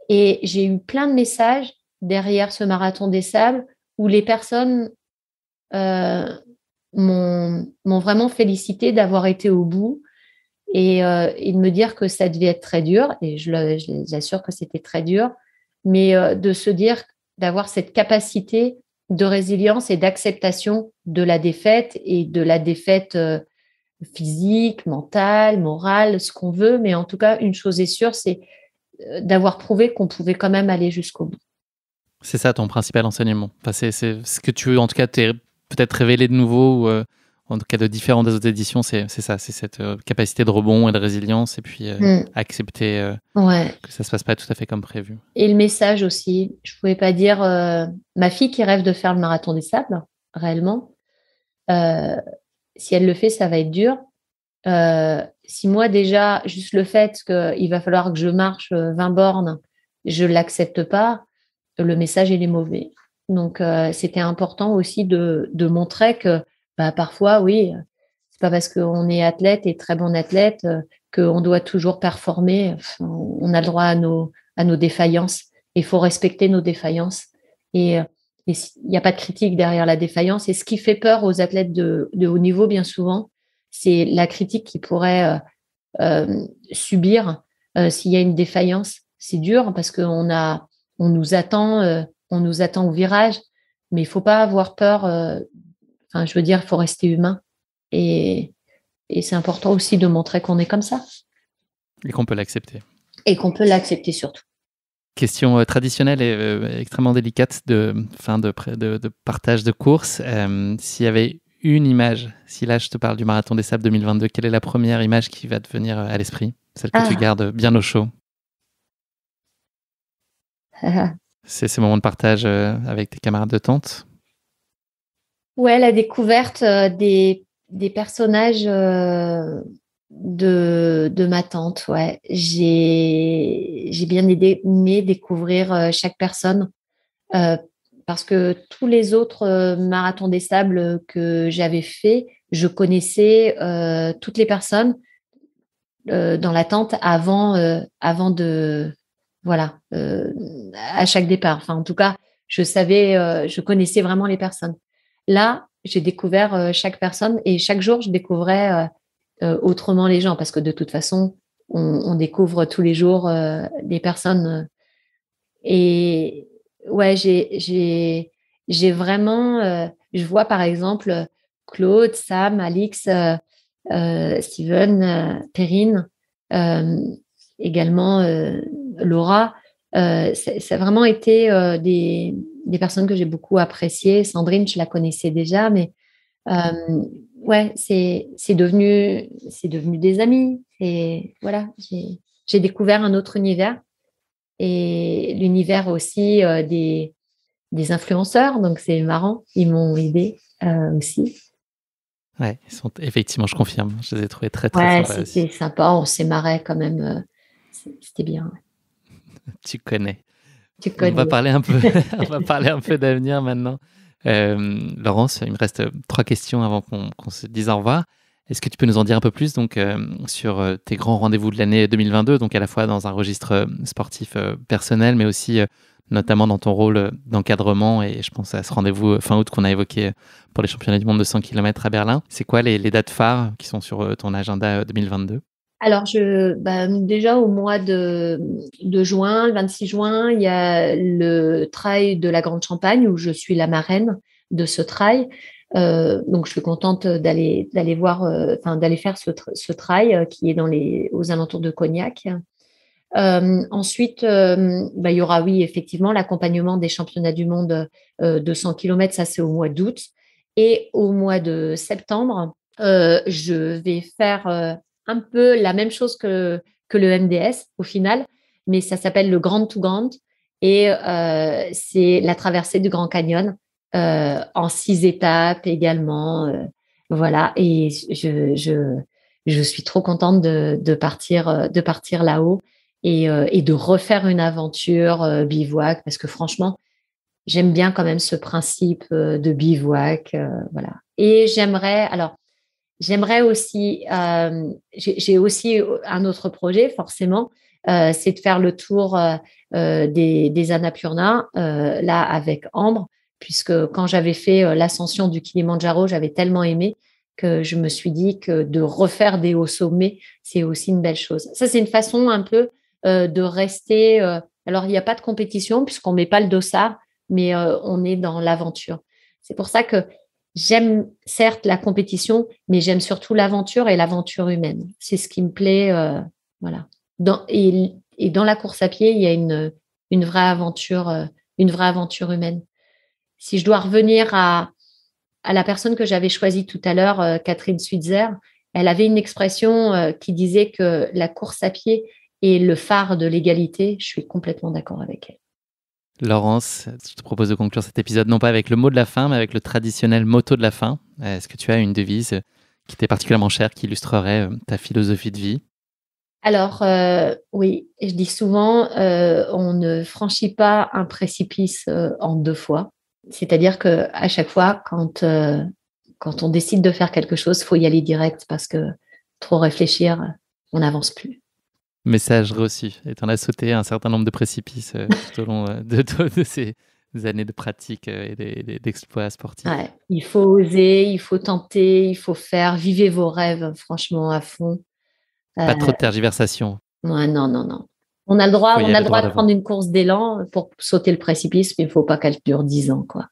Et j'ai eu plein de messages derrière ce marathon des sables où les personnes m'ont vraiment félicité d'avoir été au bout et de me dire que ça devait être très dur. Et je les assure que c'était très dur. Mais de se dire, d'avoir cette capacité de résilience et d'acceptation de la défaite et de la défaite physique, mentale, morale, ce qu'on veut. Mais en tout cas, une chose est sûre, c'est d'avoir prouvé qu'on pouvait quand même aller jusqu'au bout. C'est ça ton principal enseignement. Enfin, c'est ce que tu, en tout cas, t'es peut-être révélé de nouveau, ou en tout cas de différent des autres éditions, c'est ça, c'est cette capacité de rebond et de résilience, et puis accepter que ça se passe pas tout à fait comme prévu. Et le message aussi, je pouvais pas dire, ma fille qui rêve de faire le marathon des sables, réellement, si elle le fait, ça va être dur. Si moi déjà, juste le fait qu'il va falloir que je marche 20 bornes, je l'accepte pas, le message il est mauvais. Donc c'était important aussi de montrer que parfois, oui, c'est pas parce qu'on est athlète et très bon athlète qu'on doit toujours performer. Enfin, on a le droit à nos défaillances. Il faut respecter nos défaillances. Et il n'y a pas de critique derrière la défaillance. Et ce qui fait peur aux athlètes de haut niveau, bien souvent, c'est la critique qu'ils pourraient subir s'il y a une défaillance. C'est dur parce qu'on nous attend au virage, mais il ne faut pas avoir peur. Je veux dire, il faut rester humain. Et c'est important aussi de montrer qu'on est comme ça. Et qu'on peut l'accepter. Et qu'on peut l'accepter surtout. Question traditionnelle et extrêmement délicate de fin de partage de course. S'il y avait une image, si là je te parle du Marathon des Sables 2022, quelle est la première image qui va te venir à l'esprit? Celle que tu gardes bien au chaud. C'est ce moment de partage avec tes camarades de tente? Ouais, la découverte des personnages de ma tante. Ouais. J'ai bien aimé découvrir chaque personne parce que tous les autres marathons des sables que j'avais fait, je connaissais toutes les personnes dans la tente avant de voilà à chaque départ. Enfin, en tout cas, je connaissais vraiment les personnes. Là, j'ai découvert chaque personne et chaque jour, je découvrais autrement les gens parce que de toute façon, on découvre tous les jours des personnes. Et ouais, j'ai vraiment, je vois par exemple Claude, Sam, Alix, Steven, Perrine, également Laura. Ça a vraiment été des personnes que j'ai beaucoup appréciées. Sandrine, je la connaissais déjà, mais ouais, c'est devenu des amis. Et voilà, j'ai découvert un autre univers et l'univers aussi des influenceurs. Donc, c'est marrant. Ils m'ont aidé aussi. Ouais, effectivement, je confirme. Je les ai trouvés très, très Ouais, sympas aussi. c'était sympa. On s'est marré quand même. C'était bien. Tu connais. Tu On va connais. parler un peu, on va parler un peu d'avenir maintenant. Laurence, il me reste 3 questions avant qu'on se dise au revoir. Est-ce que tu peux nous en dire un peu plus donc, sur tes grands rendez-vous de l'année 2022, donc à la fois dans un registre sportif personnel, mais aussi notamment dans ton rôle d'encadrement, et je pense à ce rendez-vous fin août qu'on a évoqué pour les championnats du monde de 100 km à Berlin. C'est quoi les dates phares qui sont sur ton agenda 2022? Alors, déjà au mois de juin, le 26 juin, il y a le trail de la Grande Champagne où je suis la marraine de ce trail. Donc, je suis contente d'aller voir, d'aller faire ce trail qui est aux alentours de Cognac. Ensuite, il y aura, oui, effectivement, l'accompagnement des championnats du monde de 100 km, ça c'est au mois d'août. Et au mois de septembre, je vais faire un peu la même chose que le MDS au final, mais ça s'appelle le Grand to Grand et c'est la traversée du Grand Canyon en 6 étapes également. Voilà, et je suis trop contente de partir là-haut et de refaire une aventure bivouac parce que franchement, j'aime bien quand même ce principe de bivouac. Voilà. Et j'aimerais aussi, j'ai aussi un autre projet, forcément, c'est de faire le tour des Annapurna, là, avec Ambre, puisque quand j'avais fait l'ascension du Kilimandjaro, j'avais tellement aimé que je me suis dit que de refaire des hauts sommets, c'est aussi une belle chose. Ça, c'est une façon un peu de rester. Alors, il n'y a pas de compétition puisqu'on ne met pas le dossard, mais on est dans l'aventure. C'est pour ça que j'aime certes la compétition, mais j'aime surtout l'aventure et l'aventure humaine. C'est ce qui me plaît. Voilà. Et dans la course à pied, il y a une vraie aventure humaine. Si je dois revenir à la personne que j'avais choisie tout à l'heure, Catherine Switzer, elle avait une expression qui disait que la course à pied est le phare de l'égalité. Je suis complètement d'accord avec elle. Laurence, je te propose de conclure cet épisode non pas avec le mot de la fin, mais avec le traditionnel motto de la fin. Est-ce que tu as une devise qui t'est particulièrement chère, qui illustrerait ta philosophie de vie? Alors, oui, je dis souvent, on ne franchit pas un précipice en 2 fois. C'est-à-dire qu'à chaque fois, quand on décide de faire quelque chose, il faut y aller direct parce que trop réfléchir, on n'avance plus. Message reçu. Et tu en as sauté un certain nombre de précipices tout au long de ces années de pratique et d'exploits sportifs. Ouais, il faut oser, il faut tenter, il faut faire. Vivez vos rêves, franchement, à fond. Pas trop de tergiversation. Ouais, non, non, non. On a le droit de prendre une course d'élan pour sauter le précipice, mais il ne faut pas qu'elle dure 10 ans, quoi.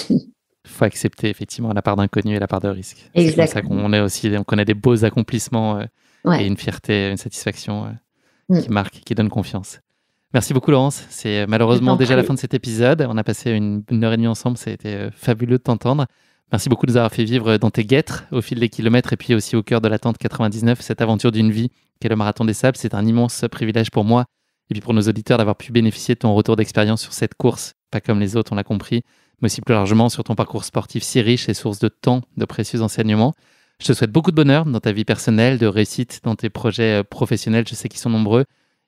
Il faut accepter effectivement la part d'inconnu et la part de risque. Exactement. C'est comme ça qu'on est aussi, on connaît des beaux accomplissements Ouais. et une fierté, une satisfaction qui marque, qui donne confiance. Merci beaucoup Laurence, c'est malheureusement déjà la fin de cet épisode. On a passé une heure et demie ensemble, ça a été fabuleux de t'entendre. Merci beaucoup de nous avoir fait vivre dans tes guêtres au fil des kilomètres et puis aussi au cœur de l'attente 99, cette aventure d'une vie qu'est le Marathon des Sables. C'est un immense privilège pour moi et puis pour nos auditeurs d'avoir pu bénéficier de ton retour d'expérience sur cette course, pas comme les autres, on l'a compris, mais aussi plus largement sur ton parcours sportif si riche et source de tant de précieux enseignements. Je te souhaite beaucoup de bonheur dans ta vie personnelle, de réussite dans tes projets professionnels, je sais qu'ils sont nombreux,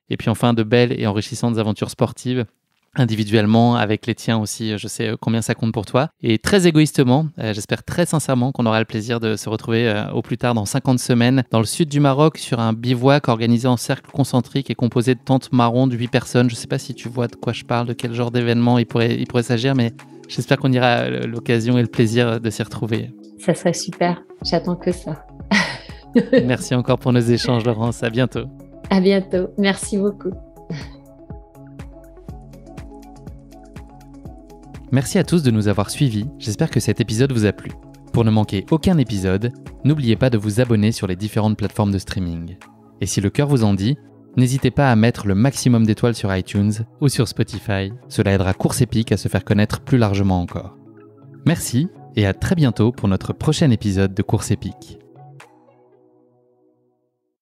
et puis enfin de belles et enrichissantes aventures sportives, individuellement, avec les tiens aussi, je sais combien ça compte pour toi. Et très égoïstement, j'espère très sincèrement qu'on aura le plaisir de se retrouver au plus tard dans 50 semaines dans le sud du Maroc sur un bivouac organisé en cercle concentrique et composé de tentes marron de 8 personnes. Je ne sais pas si tu vois de quoi je parle, de quel genre d'événement il pourrait s'agir, mais j'espère qu'on ira l'occasion et le plaisir de s'y retrouver. Ça serait super, j'attends que ça. Merci encore pour nos échanges Laurence, à bientôt. À bientôt, merci beaucoup. Merci à tous de nous avoir suivis, j'espère que cet épisode vous a plu. Pour ne manquer aucun épisode, n'oubliez pas de vous abonner sur les différentes plateformes de streaming. Et si le cœur vous en dit, n'hésitez pas à mettre le maximum d'étoiles sur iTunes ou sur Spotify, cela aidera Course Épique à se faire connaître plus largement encore. Merci et à très bientôt pour notre prochain épisode de Course Épique.